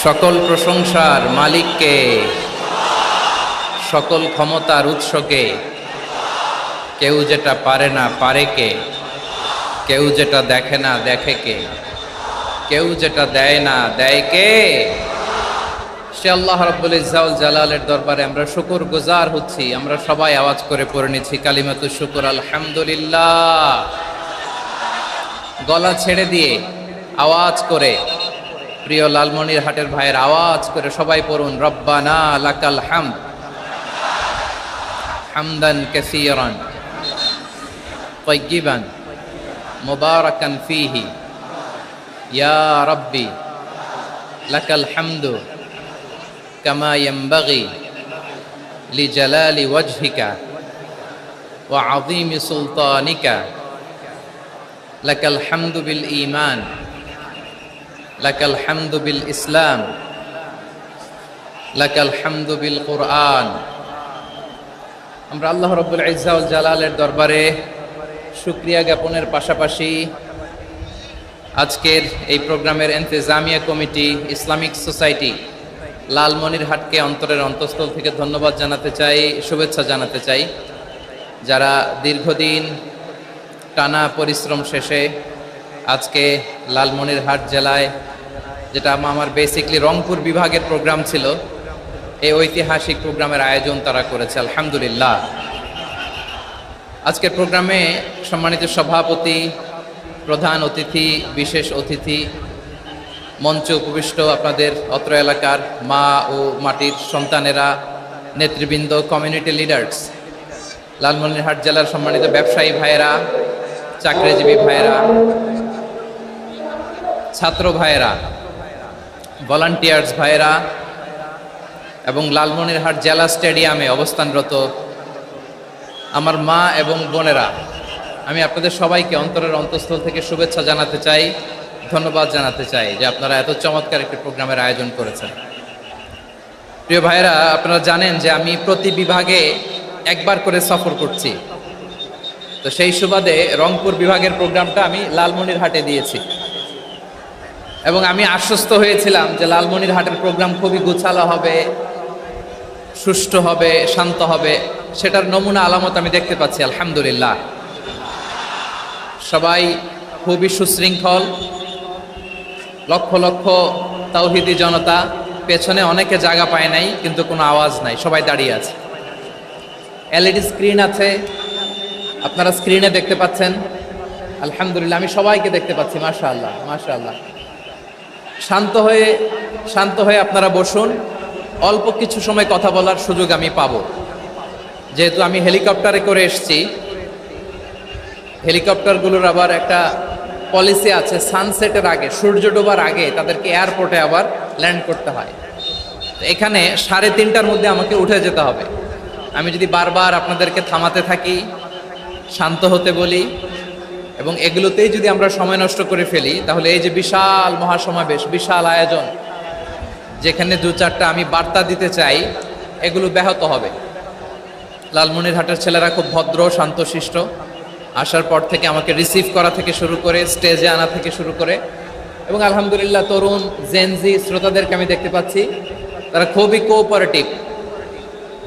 সকল প্রশংসার মালিককে, সকল ক্ষমতার উৎসকে। কেউ যেটা পারে না পারে কে, কেউ যেটা দেখে না দেখে কে, কেউ যেটা দেয় না দেয় কে। সে আল্লাহ রাব্বুল ইজ্জা ওয়াল জালালের দরবারে আমরা শুকর গুজার হচ্ছি। আমরা সবাই আওয়াজ করে পড়ে নিচ্ছি কালিমাতুশ শুকর, আলহামদুলিল্লাহ। গলা ছেড়ে দিয়ে আওয়াজ করে, প্রিয় লালমনিরহাটের ভাইয়ের আওয়াজ করে সবাই পড়ুন, রব্বানা লাকাল হামদ হামদান কাসীরান তাইয়িবান মুবারাকান ফীহি ইয়া রাব্বি লাকাল হামদু কামা ইয়ানবাগি লিজালালি ওয়াজহিকা ওয়া আযীমি সুলতানিকা। লাকাল হামদু বিল ঈমান, লাকাল হামদু বিল ইসলাম, লাকাল হামদু বিল কুরআন। আমরা আল্লাহ রাব্বুল ইজ্জা ওয়াল জালালের দরবারে শুকরিয়া জ্ঞাপনের পাশাপাশি আজকের এই প্রোগ্রামের ইন্তেজামিয়া কমিটি, ইসলামিক সোসাইটি লালমনিরহাটকে অন্তরের অন্তঃস্থল থেকে ধন্যবাদ জানাতে চাই, শুভেচ্ছা জানাতে চাই। যারা দীর্ঘদিন টানা পরিশ্রম শেষে আজকে লালমনিরহাট জেলায়, যেটা আমার বেসিকলি রংপুর বিভাগের প্রোগ্রাম ছিল, এই ঐতিহাসিক প্রোগ্রামের আয়োজন তারা করেছে, আলহামদুলিল্লাহ। আজকের প্রোগ্রামে সম্মানিত সভাপতি, প্রধান অতিথি, বিশেষ অতিথি, মঞ্চে উপবিষ্ট আপনাদের অত্র এলাকার মা ও মাটির সন্তানেরা, নেতৃবৃন্দ, কমিউনিটি লিডার্স, লালমনিরহাট জেলার সম্মানিত ব্যবসায়ী ভাইয়েরা, চাকরিজীবী ভাইয়েরা, ছাত্র ভাইয়েরা, ভলান্টিয়ার্স ভাইয়েরা এবং লালমনিরহাট জেলা স্টেডিয়ামে অবস্থানরত আমার মা এবং বোনেরা, আমি আপনাদের সবাইকে অন্তরের অন্তঃস্থল থেকে শুভেচ্ছা জানাতে চাই, ধন্যবাদ জানাতে চাই যে আপনারা এত চমৎকার একটি প্রোগ্রামের আয়োজন করেছেন। প্রিয় ভাইয়েরা, আপনারা জানেন যে আমি প্রতি বিভাগে একবার করে সফর করছি। তো সেই সুবাদে রংপুর বিভাগের প্রোগ্রামটা আমি লালমনিরহাটে দিয়েছি এবং আমি আশ্বস্ত হয়েছিলাম যে লালমনিরহাটের প্রোগ্রাম খুবই গোছালো হবে, সুষ্ঠু হবে, শান্ত হবে। সেটার নমুনা আলামত আমি দেখতে পাচ্ছি, আলহামদুলিল্লাহ। সবাই খুবই সুশৃঙ্খল, লক্ষ লক্ষ তাওহীদি জনতা, পেছনে অনেকে জায়গা পায় নাই কিন্তু কোনো আওয়াজ নাই, সবাই দাঁড়িয়ে আছে। এলইডি স্ক্রিন আছে, আপনারা স্ক্রিনে দেখতে পাচ্ছেন, আলহামদুলিল্লাহ। আমি সবাইকে দেখতে পাচ্ছি, মাশাআল্লাহ মাশাআল্লাহ। শান্ত হয়ে আপনারা বসুন। অল্প কিছু সময় কথা বলার সুযোগ আমি পাবো, যেহেতু আমি হেলিকপ্টারে করে এসেছি। হেলিকপ্টারগুলোর আবার একটা পলিসি আছে, সানসেটের আগে, সূর্য ডোবার আগে তাদেরকে এয়ারপোর্টে আবার ল্যান্ড করতে হয়। তো এখানে 3:30টার মধ্যে আমাকে উঠে যেতে হবে। আমি যদি বারবার আপনাদেরকে থামাতে থাকি, শান্ত হতে বলি এবং এগুলোতেই যদি আমরা সময় নষ্ট করে ফেলি, তাহলে এই যে বিশাল মহাসমাবেশ, বিশাল আয়োজন, যেখানে 2-4টা আমি বার্তা দিতে চাই, এগুলো ব্যাহত হবে। লালমনিরহাটের ছেলেরা খুব ভদ্র, শান্তশিষ্ট। আসার পর থেকে আমাকে রিসিভ করা থেকে শুরু করে, স্টেজে আনা থেকে শুরু করে, এবং আলহামদুলিল্লাহ তরুণ জেনজি শ্রোতাদেরকে আমি দেখতে পাচ্ছি, তারা খুবই কোঅপারেটিভ।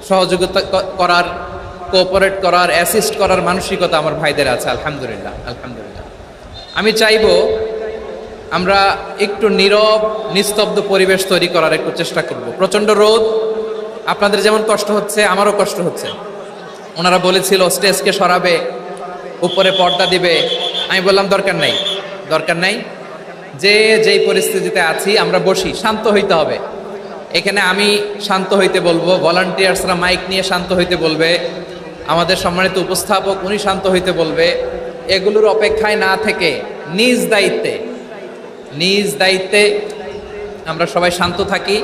সহযোগিতা করার, কোঅপারেট করার, অ্যাসিস্ট করার মানসিকতা আমার ভাইদের আছে, আলহামদুলিল্লাহ আলহামদুলিল্লাহ। আমি চাইব আমরা একটু নীরব, নিস্তব্ধ পরিবেশ তৈরি করার একটু চেষ্টা করব। প্রচণ্ড রোদ, আপনাদের যেমন কষ্ট হচ্ছে আমারও কষ্ট হচ্ছে। ওনারা বলেছিল স্টেজকে সরাবে, উপরে পর্দা দিবে। আমি বললাম দরকার নাই, দরকার নাই। যেই পরিস্থিতিতে আছি আমরা বসি, শান্ত হইতে হবে। এখানে আমি শান্ত হইতে বলবো, ভলান্টিয়ার্সরা মাইক নিয়ে শান্ত হইতে বলবে, আমাদের সম্মানিত উপস্থাপক উনি শান্ত হইতে বলবে। এগুলোর অপেক্ষায় না থেকে নিজ দায়িত্বে আমরা সবাই শান্ত থাকি,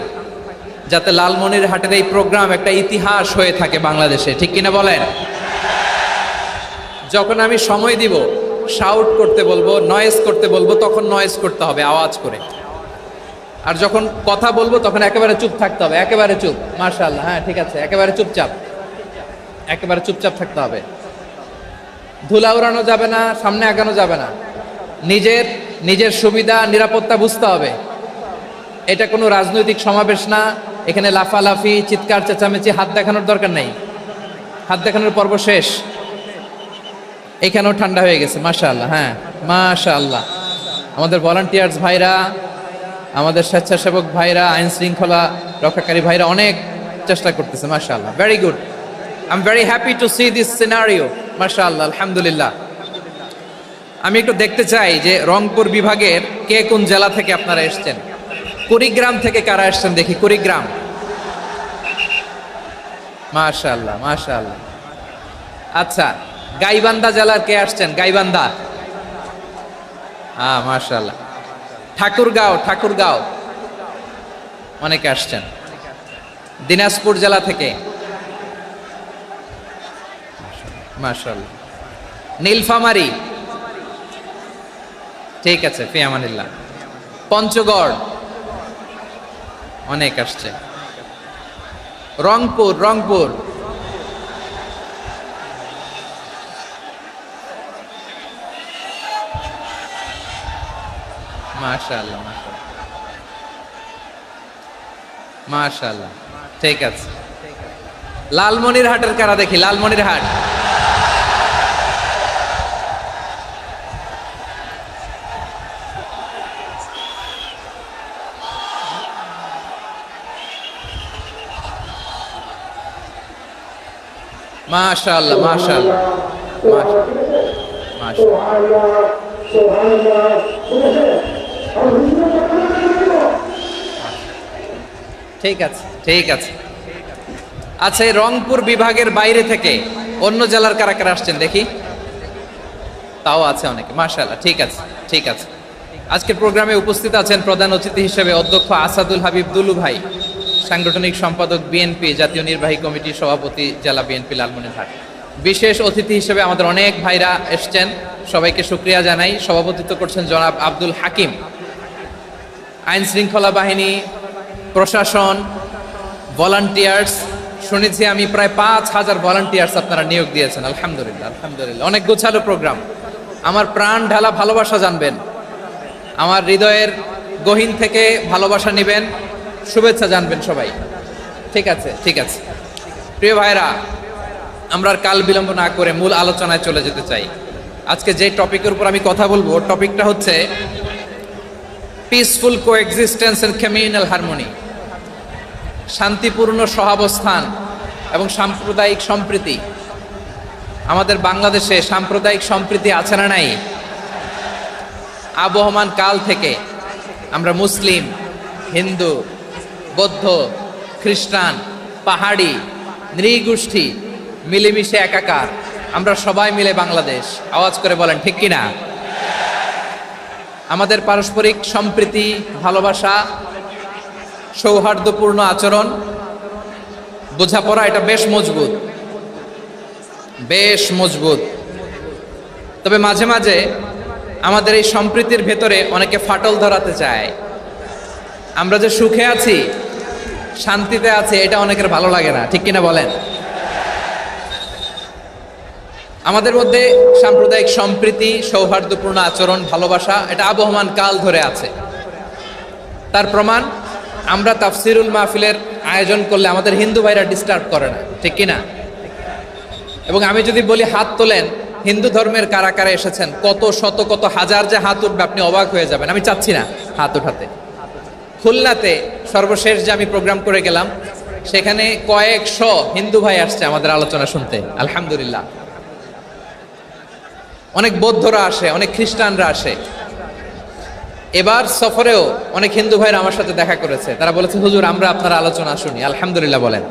যাতে লালমনিরহাটের এই প্রোগ্রাম একটা ইতিহাস হয়ে থাকে বাংলাদেশে, ঠিক কিনা বলেন? যখন আমি সময় দিব, শাউট করতে বলবো, নয়েজ করতে বলবো, তখন নয়েজ করতে হবে আওয়াজ করে। আর যখন কথা বলবো তখন একেবারে চুপ থাকতে হবে, একেবারে চুপ। মাশাআল্লাহ, হ্যাঁ ঠিক আছে, একেবারে চুপচাপ, একেবারে চুপচাপ থাকতে হবে। ধুলা উড়ানো যাবে না, সামনে আগানো যাবে না। নিজের সুবিধা, নিরাপত্তা বুঝতে হবে। এটা কোনো রাজনৈতিক সমাবেশ না, এখানে লাফালাফি, চিৎকার চেঁচামেচি, হাত দেখানোর দরকার নেই। হাত দেখানোর পর্ব শেষ। এখানেও ঠান্ডা হয়ে গেছে, মাশাআল্লাহ। হ্যাঁ, মাশাআল্লাহ। আমাদের ভলান্টিয়ার্স ভাইরা, আমাদের স্বেচ্ছাসেবক ভাইরা, আইন শৃঙ্খলা রক্ষাকারী ভাইরা অনেক চেষ্টা করতেছে, মাশাআল্লাহ। Very good, I am very happy to C this scenario, মাশাআল্লাহ, আলহামদুলিল্লাহ। আমি একটু দেখতে চাই যে রংপুর বিভাগের কে কোন জেলা থেকে আপনারা এসছেন। কুড়িগ্রাম থেকে কারা এসছেন দেখি, কুড়িগ্রাম। মাশাআল্লাহ, মাশাআল্লাহ। আচ্ছা, গাইবান্ধা জেলার কে আসছেন? গাইবান্ধা, হ্যাঁ, মাশাআল্লাহ। ঠাকুরগাঁও, ঠাকুরগাঁও অনেকে আসছেন। দিনাজপুর জেলা থেকে, মাশাআল্লাহ। নীলফামারী, ঠিক আছে, ফি আমানিল্লাহ। পঞ্চগড় অনেক আসছে। রংপুর, রংপুর, মাশাআল্লাহ, মাশাআল্লাহ, মাশাআল্লাহ, ঠিক আছে। লালমনিরহাটের কারা দেখি, লালমনিরহাট, মাশাআল্লাহ, মাশাআল্লাহ, মাশাআল্লাহ। ঠিক আছে, ঠিক আছে। আচ্ছা, এই রংপুর বিভাগের বাইরে থেকে অন্য জেলার কারা কারা আসছেন দেখি, তাও আছে অনেকে, মাশাআল্লাহ, ঠিক আছে, ঠিক আছে। আজকের প্রোগ্রামে উপস্থিত আছেন প্রধান অতিথি হিসেবে অধ্যক্ষ আসাদুল হাবিব দুলু ভাই, সাংগঠনিক সম্পাদক বিএনপি, জাতীয় নির্বাহী কমিটির সভাপতি, জেলা বিএনপি লালমনিরহাট। বিশেষ অতিথি হিসেবে আমাদের অনেক ভাইরা এসছেন, সবাইকে শুকরিয়া জানাই। সভাপতিত্ব করছেন জনাব আব্দুল হাকিম। আইন শৃঙ্খলা বাহিনী, প্রশাসন, ভলান্টিয়ার্স, শুনেছি আমি প্রায় 5,000 ভলান্টিয়ার্স আপনারা নিয়োগ দিয়েছেন, আলহামদুলিল্লাহ, আলহামদুলিল্লাহ। অনেক গোছালো প্রোগ্রাম। আমার প্রাণ ঢালা ভালোবাসা জানবেন, আমার হৃদয়ের গহীন থেকে ভালোবাসা নেবেন, শুভেচ্ছা জানবেন সবাই, ঠিক আছে, ঠিক আছে। প্রিয় ভাইরা, আমরা আর কাল বিলম্ব না করে মূল আলোচনায় চলে যেতে চাই। আজকে যে টপিকের উপর আমি কথা বলবো, টপিকটা হচ্ছে peaceful coexistence and communal harmony, শান্তিপূর্ণ সহাবস্থান এবং সাম্প্রদায়িক সম্প্রীতি। আমাদের বাংলাদেশে সাম্প্রদায়িক সম্প্রীতি আছে না নাই? আবহমান কাল থেকে আমরা মুসলিম, হিন্দু, বৌদ্ধ, খ্রিস্টান, পাহাড়ি, নৃগোষ্ঠী মিলেমিশে একাকার, আমরা সবাই মিলে বাংলাদেশ। আওয়াজ করে বলেন ঠিক কিনা? আমাদের পারস্পরিক সম্প্রীতি, ভালোবাসা, সৌহার্দ্যপূর্ণ আচরণ, বোঝাপড়া, এটা বেশ মজবুত, বেশ মজবুত। তবে মাঝে মাঝে আমাদের এই সম্প্রীতির ভেতরে অনেকে ফাটল ধরাতে চায়। আমরা যে সুখে আছি, শান্তিতে আছি, এটা অনেকের ভালো লাগে না, ঠিক কিনা বলেন? আমাদের মধ্যে সাম্প্রদায়িক সম্প্রীতি, সৌহার্দ্যপূর্ণ আচরণ, ভালোবাসা, এটা আবহমান কাল ধরে আছে। তার প্রমাণ, আমরা তাফসিরুল মাহফিলের আয়োজন করলে আমাদের হিন্দু ভাইরা ডিস্টার্ব করে না, ঠিক কিনা? এবং আমি যদি বলি হাত তোলেন, হিন্দু ধর্মের কারা কারা এসেছেন, কত শত কত হাজার যে হাত উঠবে, আপনি অবাক হয়ে যাবেন। আমি চাচ্ছি না হাত উঠাতে। খুলনাতে সর্বশেষ যে আমি প্রোগ্রাম করে গেলাম, সেখানে কয়েকশো হিন্দু ভাই আসছে আমাদের আলোচনা শুনতে, আলহামদুলিল্লাহ। অনেক বৌদ্ধরা আসে, অনেক খ্রিস্টানরা আসে। এবার সফরেও অনেক হিন্দু ভাইরা আমার সাথে দেখা করেছে, তারা বলেছে হুজুর আমরা আপনার আলোচনা শুনি, আলহামদুলিল্লাহ বলেন।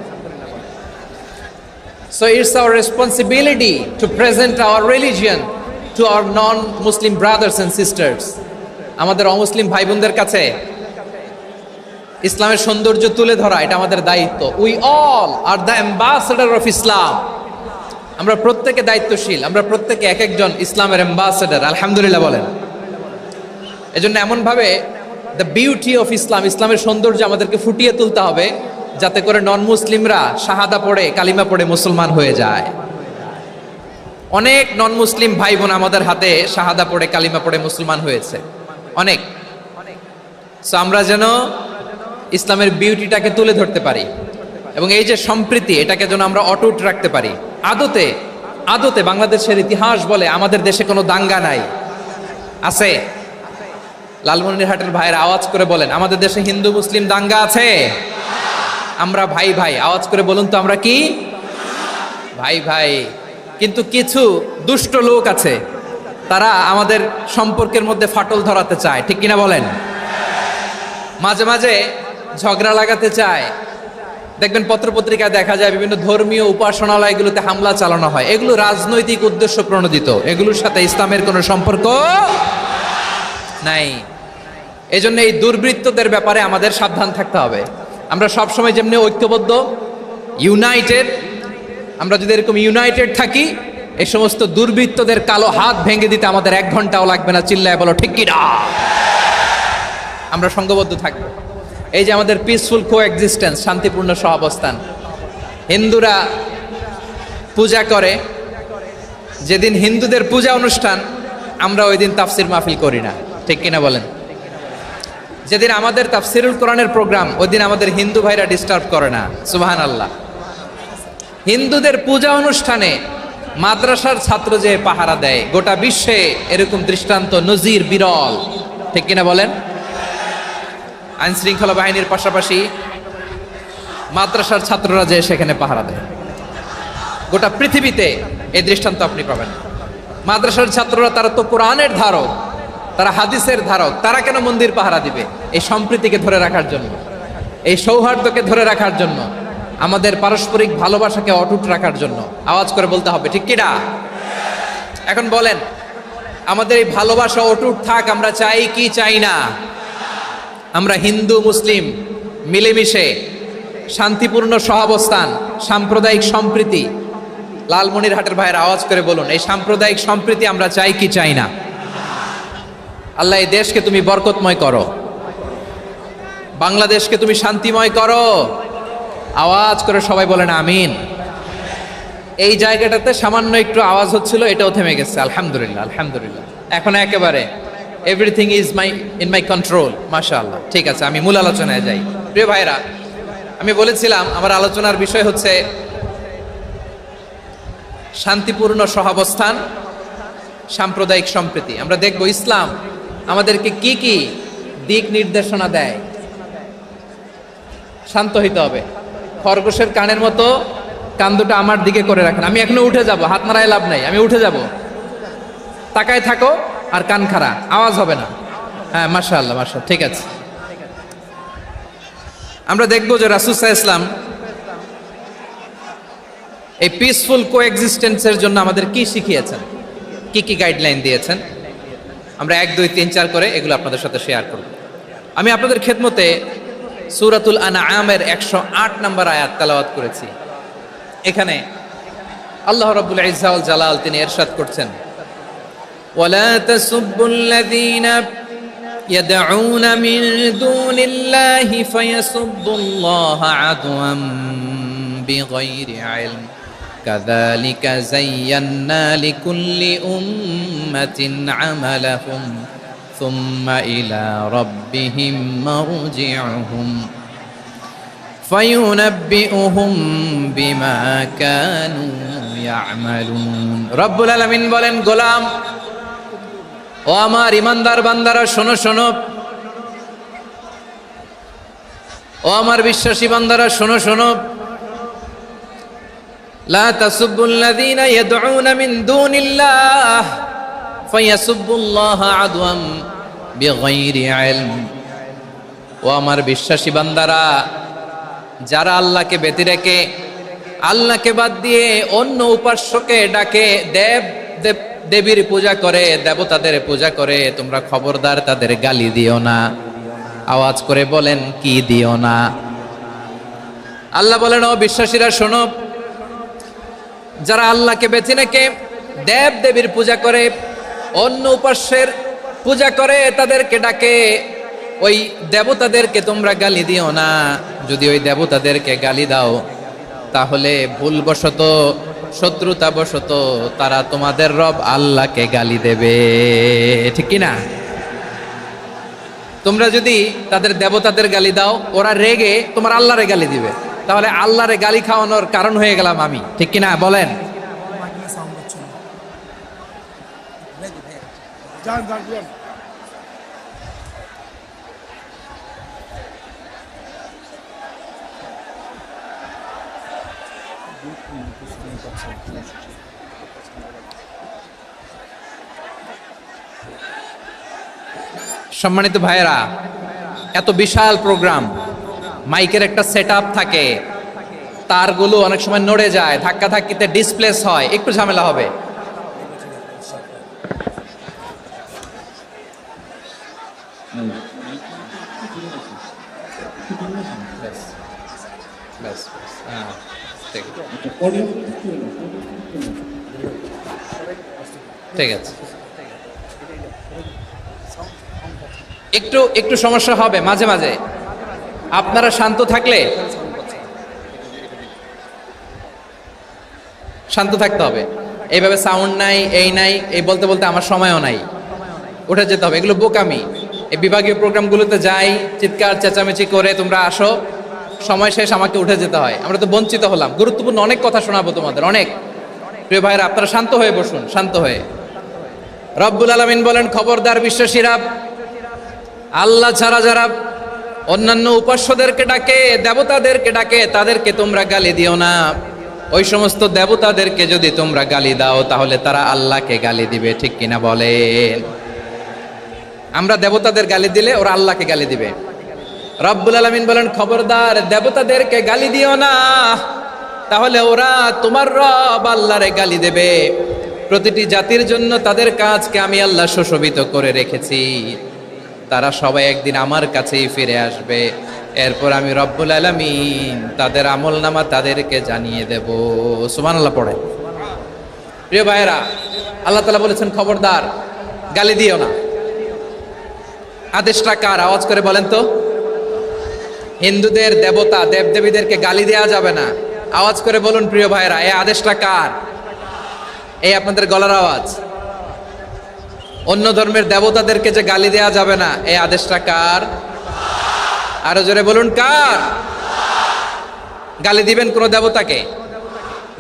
So it's our responsibility to present our religion to our non-Muslim brothers and sisters. আমাদের অমুসলিম ভাই বোনদের কাছে ইসলামের সৌন্দর্য তুলে ধরা, এটা আমাদের দায়িত্ব। We all are the ambassador of Islam. আমরা প্রত্যেকে দায়িত্বশীল, আমরা প্রত্যেকে এক একজন ইসলামের অ্যাম্বাসেডর, আলহামদুলিল্লাহ বলেন। এজন্য এমনভাবে দ্য বিউটি অফ ইসলাম, ইসলামের সৌন্দর্য আমাদেরকে ফুটিয়ে তুলতে হবে, যাতে করে নন মুসলিমরা শাহাদা পড়ে, কালিমা পড়ে মুসলমান হয়ে যায়। অনেক নন মুসলিম ভাই বোন আমাদের হাতে শাহাদা পড়ে, কালিমা পড়ে মুসলমান হয়েছে, অনেক। সো আমরা যেন ইসলামের বিউটিটাকে তুলে ধরতে পারি, এবং এই যে সম্প্রীতি, এটাকে যেন আমরা অটুট রাখতে পারি। আদতে আদতে বাংলাদেশের ইতিহাস বলে আমাদের দেশে কোনো দাঙ্গা নাই, আছে? লালমনিরহাটের ভাইয়ের আওয়াজ করে বলেন, আমাদের দেশে হিন্দু মুসলিম দাঙ্গা আছে? আমরা ভাই ভাই, আওয়াজ করে বলুন তো, আমরা কি ভাই ভাই? কিন্তু কিছু দুষ্ট লোক আছে, তারা আমাদের সম্পর্কের মধ্যে ফাটল ধরাতে চায়, ঠিক কিনা বলেন? মাঝে মাঝে ঝগড়া লাগাতে চায়। দেখবেন পত্রপত্রিকায় দেখা যায় বিভিন্ন ধর্মীয় উপাসনালয়গুলোতে হামলা চালানো হয়। এগুলো রাজনৈতিক উদ্দেশ্য প্রণোদিত, এগুলোর সাথে ইসলামের কোনো সম্পর্ক নাই। এজন্য এই দুর্বৃত্তদের ব্যাপারে আমাদের সাবধান থাকতে হবে। আমরা সবসময় যেমনি ঐক্যবদ্ধ, ইউনাইটেড, আমরা যদি এরকম ইউনাইটেড থাকি, এই সমস্ত দুর্বৃত্তদের কালো হাত ভেঙে দিতে আমাদের 1 ঘন্টাও লাগবে না। চিল্লায় বলো ঠিক কিনা? আমরা সংঘবদ্ধ থাকবো। এই যে আমাদের পিসফুল কোএক্সিস্টেন্স, শান্তিপূর্ণ সহাবস্থান। হিন্দুরা পূজা করে, যেদিন হিন্দুদের পূজা অনুষ্ঠান, আমরা ওই দিন তাফসির মাহফিল করি না, ঠিক কিনা বলেন? যেদিন আমাদের তাফসিরুল কোরআনের প্রোগ্রাম, ওই দিন আমাদের হিন্দু ভাইরা ডিস্টার্ব করে না। সুবহানাল্লাহ। হিন্দুদের পূজা অনুষ্ঠানে মাদ্রাসার ছাত্র যে পাহারা দেয়, গোটা বিশ্বে এরকম দৃষ্টান্ত নজির বিরল, ঠিক কিনা বলেন? আইন শৃঙ্খলা বাহিনীর পাশাপাশি মাদ্রাসার ছাত্ররা যে সেখানে পাহারা দেয়, গোটা পৃথিবীতে এই দৃষ্টান্ত আপনি পাবেন। মাদ্রাসার ছাত্ররা, তারা তো কোরআনের ধারক, তারা হাদিসের ধারক, তারা কেন মন্দির পাহারা দিবে? এই সম্প্রীতিকে ধরে রাখার জন্য, এই সৌহার্দ্যকে ধরে রাখার জন্য, আমাদের পারস্পরিক ভালোবাসাকে অটুট রাখার জন্য। আওয়াজ করে বলতে হবে, ঠিক কিনা? এখন বলেন, আমাদের এই ভালোবাসা অটুট থাক, আমরা চাই কি চাই না? আমরা হিন্দু মুসলিম মিলেমিশে শান্তিপূর্ণ সহাবস্থান, সাম্প্রদায়িক সম্প্রীতি। লালমনিরহাটের ভাইয়ের আওয়াজ করে বলুন, এই সাম্প্রদায়িক সম্প্রীতি আমরা চাই কি চাই না? আল্লাহ এই দেশকে তুমি বরকতময় করো, বাংলাদেশকে তুমি শান্তিময় করো। আওয়াজ করে সবাই বলেন আমিন। এই জায়গাটাতে সামান্য একটু আওয়াজ হচ্ছিল, এটাও থেমে গেছে। আলহামদুলিল্লাহ, আলহামদুলিল্লাহ। এখন একেবারে everything is in my control. মাশাআল্লাহ। ঠিক আছে, আমি মূল আলোচনায় যাই। প্রিয় ভাইরা, আমি বলেছিলাম আমার আলোচনার বিষয় হচ্ছে শান্তিপূর্ণ সহাবস্থান, সাম্প্রদায়িক সম্প্রীতি। আমরা দেখব ইসলাম আমাদেরকে কি কি দিক নির্দেশনা দেয়। শান্ত হইতে হবে। খরগোশের কানের মতো কান দুটো আমার দিকে করে রাখেন। আমি এখনো উঠে যাব, হাত নাড়ায় লাভ নাই, আমি উঠে যাব। তাকায় থাকো আর কান খাড়া, আওয়াজ হবে না। হ্যাঁ, মাশাআল্লাহ, মাশাআল্লাহ, ঠিক আছে। আমরা দেখব যে রাসূল সাল্লাল্লাহু আলাইহি ওয়াসাল্লাম এই পিসফুল কোএক্সিস্টেন্সের জন্য আমাদের কি শিখিয়েছেন, কি কি গাইডলাইন দিয়েছেন। আমরা 1, 2, 3, 4 করে এগুলো আপনাদের সাথে শেয়ার করব। আমি আপনাদের খেদমতে সূরাতুল আনআমের 108 নম্বর আয়াত তেলাওয়াত করেছি। এখানে আল্লাহ রাব্বুল ইজ্জা ওয়াল জালাল তিনি ইরশাদ করছেন, ওয়ালা তাসুব্বুল্লাযীনা ইয়াদউনা মিন দুনিল্লাহি ফায়াসুব্বুল্লাহা আদওয়াম বিগাইরি ইলম কাযালিকা যায়্যান্না লিকুল্লি উম্মাতিন আমালাহুম সুম্মা ইলা রাব্বিহিম মারজিউহুম ফায়ুনাব্বিউহুম বিমা কানু ইয়ামালুন। রব্বুল আলামিন বলেন, গোলাম, ও আমার ইমানদার বান্দারা, শোনো শোনো। ও আমার বিশ্বাসী বান্দারা, শোনো শোনো। লা তাসুব্বুল্লাযীনা ইয়াদউনা মিন দুনিল্লাহ ফায়াসুব্বুল্লাহা আদওয়াম বিগাইরি ইলম। ও আমার বিশ্বাসী বান্দারা, যারা আল্লাহকে ব্যতি রেখে, আল্লাহকে বাদ দিয়ে অন্য উপাস্যকে ডাকে, দেবীর পূজা করে, দেবতাদের পূজা করে, তোমরা খবরদার তাদের গালি দিও না। আওয়াজ করে বলেন, কি দিও না? আল্লাহ বলেন, ও বিশ্বাসীরা শোনো, যারা আল্লাহকে বেছে রেখে দেব দেবীর পূজা করে, অন্য উপাস্যের পূজা করে, তাদেরকে ডাকে, ওই দেবতাদেরকে তোমরা গালি দিও না। যদি ওই দেবতাদেরকে গালি দাও, তাহলে ভুলবশত, শত্রুতাবশত তারা তোমাদের রব আল্লাহকে গালি দেবে, ঠিক কি না? তোমরা যদি তাদের দেবতাদের গালি দাও, ওরা রেগে তোমার আল্লাহরে গালি দিবে, তাহলে আল্লাহরে গালি খাওয়ানোর কারণ হয়ে গেলাম আমি, ঠিক কিনা বলেন? সম্মানিত ভাইয়েরা, এত বিশাল প্রোগ্রাম, মাইকের একটা সেটআপ থাকে, তারগুলো অনেক সময় নড়ে যায়, ধাক্কা ধাক্কিতে ডিসপ্লেস হয়, একটু ঝামেলা হবে। ঠিক আছে, একটু একটু সমস্যা হবে মাঝে মাঝে। আপনারা শান্ত থাকলে, শান্ত থাকতে হবে। এইভাবে সাউন্ড নাই, এই নাই, এই বলতে বলতে আমার সময়ও নাই, উঠে যেতে হবে, এগুলো বোকামি। এই বিভাগীয় প্রোগ্রামগুলোতে যাই, চিৎকার চেঁচামেচি করে তোমরা আসো, সময় শেষ, আমাকে উঠে যেতে হয়, আমরা তো বঞ্চিত হলাম। গুরুত্বপূর্ণ অনেক কথা শোনাবো তোমাদের, অনেক। প্রিয় ভাইরা, আপনারা শান্ত হয়ে বসুন, শান্ত হয়ে। রব্বুল আলামিন বলেন, খবরদার বিশ্বাসীরা, আল্লাহ ছাড়া যারা অন্যান্য উপাস্যদেরকে ডাকে, দেবতাদেরকে ডাকে, তাদেরকে তোমরা গালি দিও না। ওই সমস্ত দেবতাদেরকে যদি তোমরা গালি দাও, তাহলে তারা আল্লাহকে গালি দিবে, ঠিক কিনা বলেন? আমরা দেবতাদের গালি দিলে ওরা আল্লাহকে গালি দিবে। রব্বুল আলামিন বলেন, খবরদার দেবতাদেরকে গালি দিও না, তাহলে ওরা তোমার রব আল্লাহরে গালি দেবে। প্রতিটি জাতির জন্য তাদের কাজকে আমি আল্লাহ সুশোভিত করে রেখেছি, তারা সবাই একদিন আমার কাছেই ফিরে আসবে। এরপর আমি রব্বুল আলামিন তাদের আমলনামা তাদেরকে জানিয়ে দেব। সুবহানাল্লাহ পড়ে। প্রিয় ভাইয়েরা, আল্লাহ তাআলা বলেছেন, খবরদার গালি দিও না। আদেশটা কার? আওয়াজ করে বলেন তো। হিন্দুদের দেবতা দেবদেবীদেরকে গালি দেওয়া যাবে না, আওয়াজ করে বলুন প্রিয় ভাইয়েরা, এই আদেশটা কার? এই আপনাদের গলার আওয়াজ। অন্য ধর্মের দেবতাদেরকে যে গালি দেওয়া যাবে না, এই আদেশটা কার? আরো জোরে বলুন, কার? গালি দিবেন কোন দেবতাকে?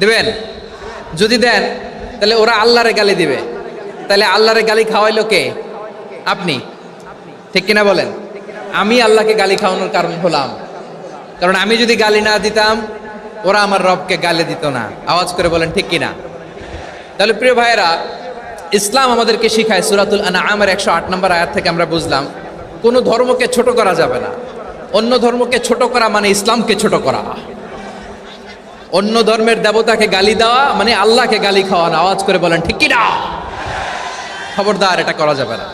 দিবেন? যদি দেন, তাহলে ওরা আল্লাহরে গালি দিবে, তাহলে আল্লাহরে গালি খাওয়াইলো কে? আপনি, ঠিক কিনা বলেন? আমি আল্লাহকে গালি খাওয়ানোর কারণ হলাম, কারণ আমি যদি গালি না দিতাম, ওরা আমার রবকে গালি দিত না। আওয়াজ করে বলেন, ঠিক কিনা? তাহলে প্রিয় ভাইয়েরা, ইসলাম আমাদেরকে শিখায়, সূরাতুল আনআমের 108 নম্বর আয়াত থেকে আমরা বুঝলাম, কোনো ধর্মকে ছোট করা যাবে না। অন্য ধর্মকে ছোট করা মানে ইসলামকে ছোট করা। অন্য ধর্মের দেবতাকে গালি দেওয়া মানে আল্লাহকে গালি খাওয়ানো। আওয়াজ করে বলেন, ঠিক কিনা? খবরদার, এটা করা যাবে না।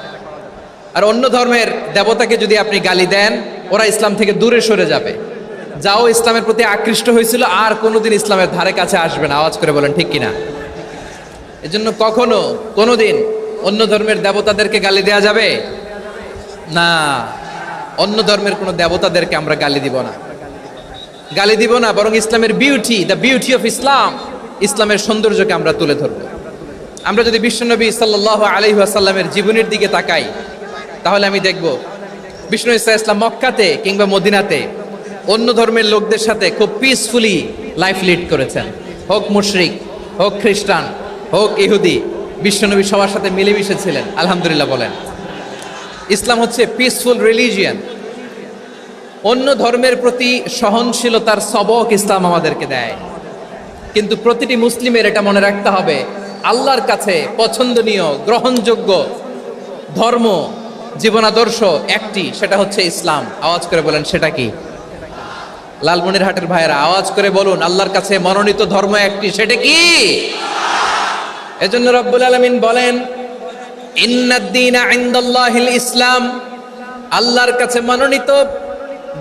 আর অন্য ধর্মের দেবতাকে যদি আপনি গালি দেন, ওরা ইসলাম থেকে দূরে সরে যাবে। যাও ইসলামের প্রতি আকৃষ্ট হয়েছিল, আর কোনোদিন ইসলামের ধারে কাছে আসবে না। আওয়াজ করে বলেন, ঠিক কিনা? এজন্য কখনো কোনোদিন অন্য ধর্মের দেবতাদেরকে গালি দেওয়া যাবে না। অন্য ধর্মের কোনো দেবতাদেরকে আমরা গালি দিব না, গালি দিব না, বরং ইসলামের beauty, the beauty of Islam, ইসলামের সৌন্দর্যকে আমরা তুলে ধরব। আমরা যদি বিশ্বনবী সাল্লাল্লাহু আলাইহি ওয়াসাল্লামের জীবনের দিকে তাকাই, তাহলে আমি দেখব বিষ্ণু ইসলাম মক্কাতে কিংবা মদিনাতে অন্য ধর্মের লোকদের সাথে খুব পিসফুলি লাইফ লিড করেছেন। হোক মুশরিক, হোক খ্রিস্টান, হোক ইহুদি, বিশ্বনবী সবার সাথে মিলেমিশে ছিলেন। আলহামদুলিল্লাহ বলেন। ইসলাম হচ্ছে পিসফুল রিলিজিয়ান। অন্য ধর্মের প্রতি সহনশীলতার সবক ইসলাম আমাদেরকে দেয়। কিন্তু প্রতিটি মুসলিমের এটা মনে রাখতে হবে, আল্লাহর কাছে পছন্দনীয় গ্রহণযোগ্য ধর্ম, জীবনাদর্শ একটি, সেটা হচ্ছে ইসলাম। আওয়াজ করে বলেন, সেটা কি? লালমনিরহাটের ভাইয়েরা, আওয়াজ করে বলুন, আল্লাহর কাছে মনোনীত ধর্ম একটি, সেটা কি? এজন্য রব্বুল আলামিন বলেন, ইন্নাদ-দীনা ইনদাল্লাহিল ইসলাম, আল্লাহর কাছে মনোনীত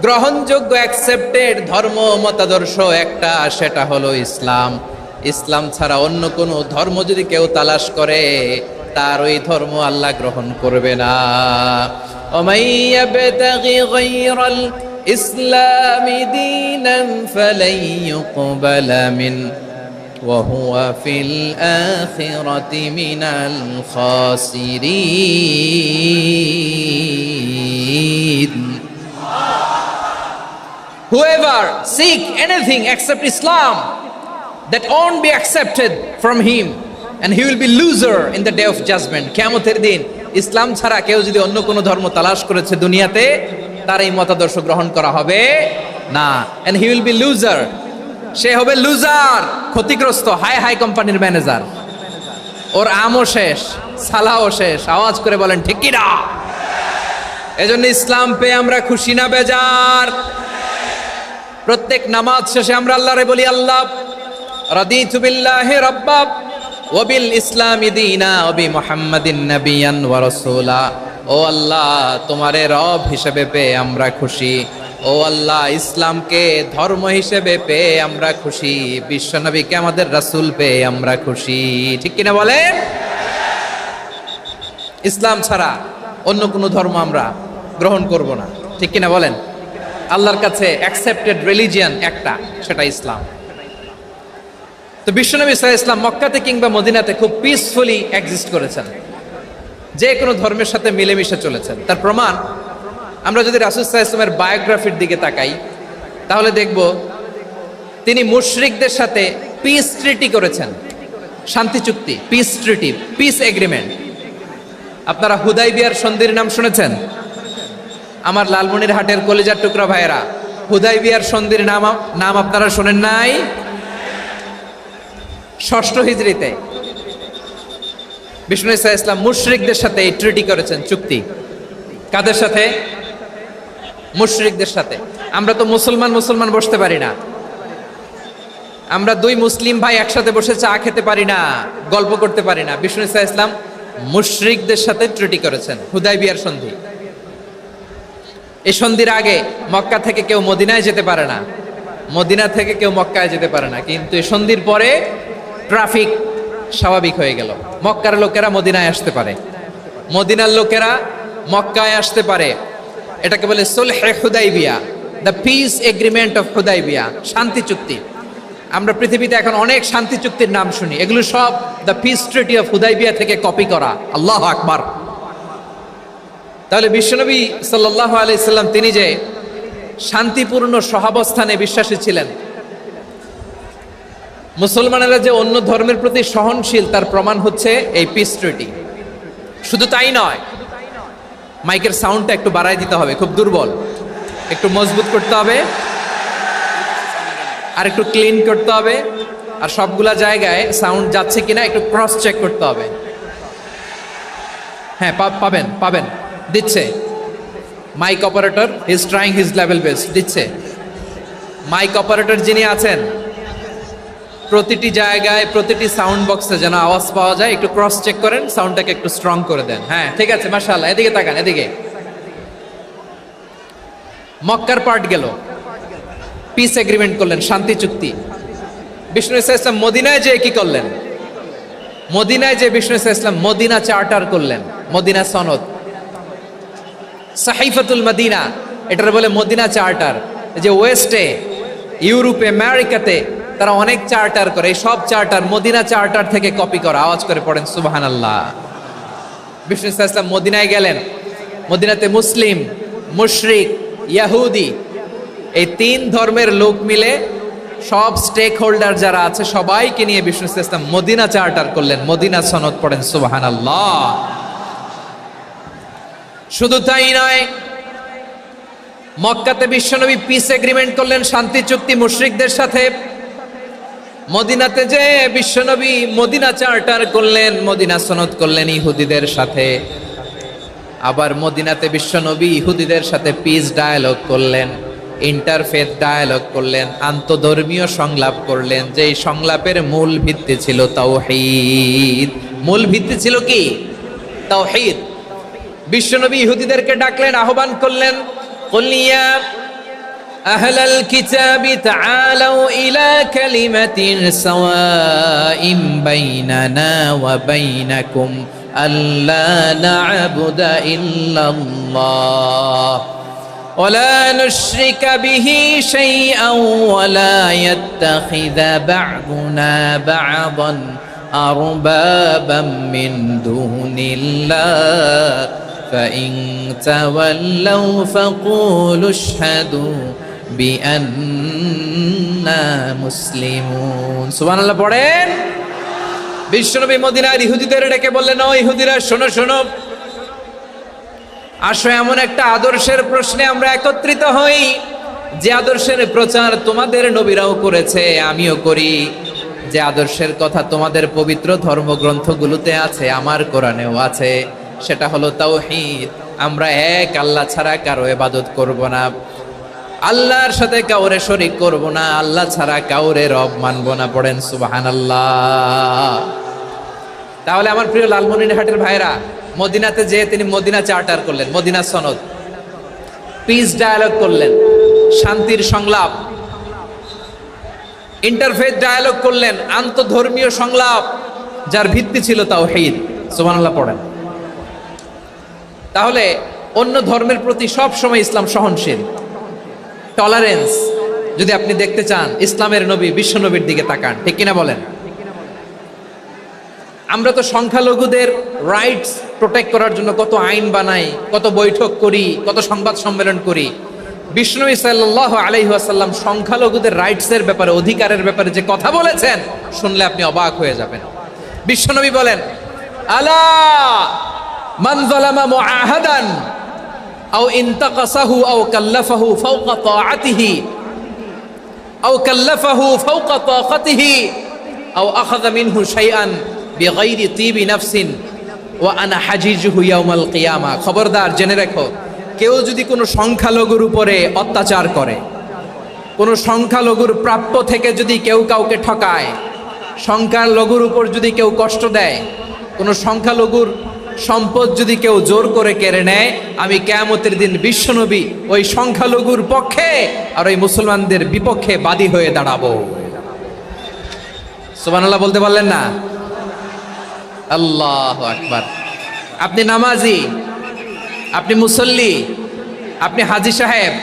গ্রহণযোগ্য অ্যাকসেপ্টেড ধর্ম মতাদর্শ একটা, সেটা হলো ইসলাম। ইসলাম ছাড়া অন্য কোনো ধর্ম যদি কেউ তালাশ করে, তার ওই ধর্ম আল্লাহ গ্রহণ করবে না। ওমাই ইয়াবতাগি গায়রাল ইসলামি দীনান ফালাই ইউকবালা মিন وهو في الآخرة من الخاسرين. Whoever seek anything except Islam, that won't be accepted from him, and he will be loser in the day of judgment. কিয়ামতের দিন ইসলাম ছাড়া কেউ যদি অন্য কোনো ধর্ম তালাশ করেছে দুনিয়াতে, তার এই মতাদর্শ গ্রহণ করা হবে না, and he will be loser. সে হবে লুজার, ক্ষতিগ্রস্ত, হাই হাই কোম্পানির ম্যানেজার, ওর আমও শেষ, সালাও শেষ। আওয়াজ করে বলেন ঠিক কি না? এজন্য ইসলাম পেয়ে আমরা খুশি না বেজার? প্রত্যেক নামাজ শেষে আমরা আল্লাহরে বলি, আল্লাহ রাদিতু বিল্লাহি রাব্বা ওয়া বিল ইসলামি দীনা ওয়া বি মুহাম্মাদিন নাবিয়ান ওয়া রাসূলা। ও আল্লাহ, তোমারে রব হিসেবে পেয়ে আমরা খুশি। ও আল্লাহ, ইসলামকে ধর্ম হিসেবে পেয়ে আমরা খুশি। বিশ্বনবীকে আমাদের রাসূল পেয়ে আমরা খুশি। ঠিক কিনা বলেন? ইসলাম ছাড়া অন্য কোনো ধর্ম আমরা গ্রহণ করব না। ঠিক কিনা বলেন? আল্লাহর কাছে অ্যাকসেপ্টেড রিলিজিয়ান একটা, সেটা ইসলাম। তো বিশ্বনবী সাল্লাল্লাহু আলাইহি ওয়াসাল্লাম মক্কাতে কিংবা মদিনাতে খুব পিসফুলি এক্সিস্ট করেছেন, যে কোনো ধর্মের সাথে মিলেমিশে চলেছেন। তার প্রমাণ আমরা যদি রাসূল সাল্লাল্লাহু আলাইহি ওয়াসাল্লামের বায়োগ্রাফির দিকে তাকাই, তাহলে দেখব তিনি মুশরিকদের সাথে পিস ট্রিটি করেছেন, শান্তি চুক্তি, পিস ট্রিটি, পিস এগ্রিমেন্ট। আপনারা হুদাইবিয়ার সন্ধির নাম শুনেছেন? আমার লালমনিরহাটের কলিজার টুকরা ভাইয়েরা, হুদাইবিয়ার সন্ধির নাম আপনারা শোনেন নাই? ষষ্ঠ হিজরিতে বিষ্ণু ঈসা ইসলাম মুশরিকদের সাথে এই ট্রিটি করেছেন, চুক্তি। কাদের সাথে? মুশরিকদের সাথে। আমরা তো মুসলমান বসতে পারি না, আমরা দুই মুসলিম ভাই একসাথে বসে চা খেতে পারি না, গল্প করতে পারি না। বিষ্ণু ঈসা ইসলাম মুশরিকদের সাথে ট্রিটি করেছেন, হুদাইবিয়ার সন্ধি। এই সন্ধির আগে মক্কা থেকে কেউ মদিনায় যেতে পারে না, মদিনা থেকে কেউ মক্কায় যেতে পারে না। কিন্তু এই সন্ধির পরে ট্রাফিক স্বাভাবিক হয়ে গেল, মক্কার লোকেরা মদিনায় আসতে পারে, মদিনার লোকেরা মক্কায় আসতে পারে। এটাকে বলে সুলহে হুদাইবিয়া, the peace agreement of Hudaibiya, শান্তি চুক্তি। আমরা পৃথিবীতে এখন অনেক শান্তি চুক্তির নাম শুনি, এগুলো সব the piece treaty of Hudaibiya থেকে কপি করা। আল্লাহু আকবার। তাহলে বিশ্বনবী সাল্লাল্লাহু আলাইহি সাল্লাম তিনি যে শান্তিপূর্ণ সহাবস্থানে বিশ্বাসী ছিলেন, মুসলমানেরা যে অন্য ধর্মের প্রতি সহনশীল, তার প্রমাণ হচ্ছে এই পিস ট্রিটি। শুধু তাই নয়, মাইকের সাউন্ডটা একটু বাড়াই দিতে হবে, খুব দুর্বল, একটু মজবুত করতে হবে, আর একটু ক্লিন করতে হবে, আর সবগুলা জায়গায় সাউন্ড যাচ্ছে কিনা একটু ক্রস চেক করতে হবে। হ্যাঁ, পাবেন, দিচ্ছে mike operator, is trying his level best, দিচ্ছে। মাইক অপারেটর যিনি আছেন, প্রতিটি জায়গায় প্রতিটি সাউন্ড বক্সে যেন আওয়াজ পাওয়া যায়, একটু ক্রস চেক করেন, সাউন্ডটাকে একটু স্ট্রং করে দেন। হ্যাঁ, ঠিক আছে, মাশাআল্লাহ। এদিকে তাকান, এদিকে। মক্কার পার্ট গেল, পিস এগ্রিমেন্ট করলেন, শান্তি চুক্তি। বিষ্ণু ঈসা ইসলাম মদিনায় যে কি করলেন? মদিনায় যে বিষ্ণু ঈসা ইসলাম মদিনা চার্টার করলেন, মদিনা সনদ, সাহিফাতুল মদিনা, এটার বলে মদিনা চার্টার। যে ওয়েস্টে, ইউরোপে, আমেরিকাতে তারা অনেক চার্টার করে, এই সব চার্টার মদিনা চার্টার থেকে কপি করা। আওয়াজ করে পড়েন সুবহানাল্লাহ। বিষ্ণু ঈসা ইসলাম মদিনায় গেলেন, মদিনাতে মুসলিম, মুশরিক, ইয়াহুদি, এই তিন ধর্মের লোক মিলে সব স্টেক হোল্ডার যারা আছে সবাইকে নিয়ে বিষ্ণু ঈসা ইসলাম মদিনা চার্টার করলেন, মদিনা সনদ। পড়েন সুবহানাল্লাহ। শুধু তাই নয়, মক্কাতে বিশ্বনবী পিস এগ্রিমেন্ট করলেন, শান্তি চুক্তি মুশরিকদের সাথে। মদিনাতে যে বিশ্বনবী মদিনা চার্টার করলেন, মদিনা সনদ করলেন ইহুদিদের সাথে। আবার মদিনাতে বিশ্বনবী ইহুদিদের সাথে পিস ডায়ালগ করলেন, ইন্টারফেথ ডায়ালগ করলেন, আন্তধর্মীয় সংলাপ করলেন। যেই সংলাপের মূল ভিত্তি ছিল তাওহীদ। মূল ভিত্তি ছিল কি? তাওহীদ। বিশ্বনবী ইহুদিদেরকে ডাকলেন, আহ্বান করলেন, কুল ইয়া আহলাল কিতাবি তাআলাউ ইলা কালিমাতিন সাওয়াইন বাইনানা ওয়া বাইনাকুম আল্লা না'বুদা ইল্লাল্লাহ ولا نشرك به شيئا ولا يتخذ بعضنا بعضا أربابا من دون الله فإن تولوا فقولوا اشهدوا بأننا مسلمون سبحان الله পড়েন বিশ্বনবী মদিনার ইহুদিদের ডেকে বললেন ও ইহুদিরা শোনো শোনো আসো এমন একটা আদর্শের প্রশ্নে আমরা একত্রিত হই যে আদর্শের প্রচার তোমাদের নবীরাও করেছে আমিও করি যে আদর্শের কথা তোমাদের পবিত্র ধর্মগ্রন্থগুলোতে আছে আমার কোরআনেও আছে সেটা হলো তাওহীদ আমরা এক আল্লাহ ছাড়া কারো ইবাদত করব না আল্লাহর সাথে কাউরে শরীক করব না আল্লাহ ছাড়া কাউরে রব মানব না পড়েন সুবহানাল্লাহ তাহলে আমার প্রিয় লালমনিরহাটের ভাইরা মদিনাতে যেয়ে তিনি মদিনা চার্টার করলেন মদিনা সনদ পিস ডায়ালগ করলেন শান্তির সংলাপ ইন্টারফেথ ডায়ালগ করলেন আন্তধর্মীয় সংলাপ যার ভিত্তি ছিল তাওহীদ সুবহানাল্লাহ পড়েন তাহলে অন্য ধর্মের প্রতি সব সময় ইসলাম সহনশীল টলারেন্স যদি আপনি দেখতে চান ইসলামের নবী বিশ্ব নবীর দিকে তাকান ঠিক কিনা বলেন আমরা তো সংখ্যালঘুদের রাইটস প্রোটেক্ট করার জন্য কত আইন বানাই কত বৈঠক করি কত সংবাদ সম্মেলন করি বিষ্ণু সাল্লাল্লাহু আলাইহি ওয়াসাল্লাম সংখ্যালঘুদের রাইটসের ব্যাপারে অধিকারের ব্যাপারে যে কথা বলেছেন শুনলে আপনি অবাক হয়ে যাবেন বিশ্বনবী বলেন আলা মান যালামা মুআহাদান আও ইনতাকাসাহু আও কাল্লাফাহু ফাওকা তাআতিহি আও কাল্লাফাহু ফাওকা তাকাতিহি আও আখাযা মিনহু শাইআন বিগাইরি তিবি নাফসিন ওয়া আনা হাজিজুহু ইয়াউমাল কিয়ামা খবরদার জেনে রাখো কেউ যদি কোনো সংখ্যালঘুর উপরে অত্যাচার করে কোনো সংখ্যালঘুর প্রাপ্য থেকে যদি কেউ কাউকে ঠকায় সংখ্যালঘুর উপর যদি কেউ কষ্ট দেয় কোনো সংখ্যালঘুর সম্পদ যদি কেউ জোর করে কেড়ে নেয় আমি কিয়ামতের দিন বিশ্বনবী ওই সংখ্যালঘুর পক্ষে আর ওই মুসলমানদের বিপক্ষে বাদী হয়ে দাঁড়াবো সুবহানাল্লাহ বলতে পারলেন না আল্লাহু আকবার আপনি নামাজি আপনি মুসল্লি আপনি হাজী সাহেব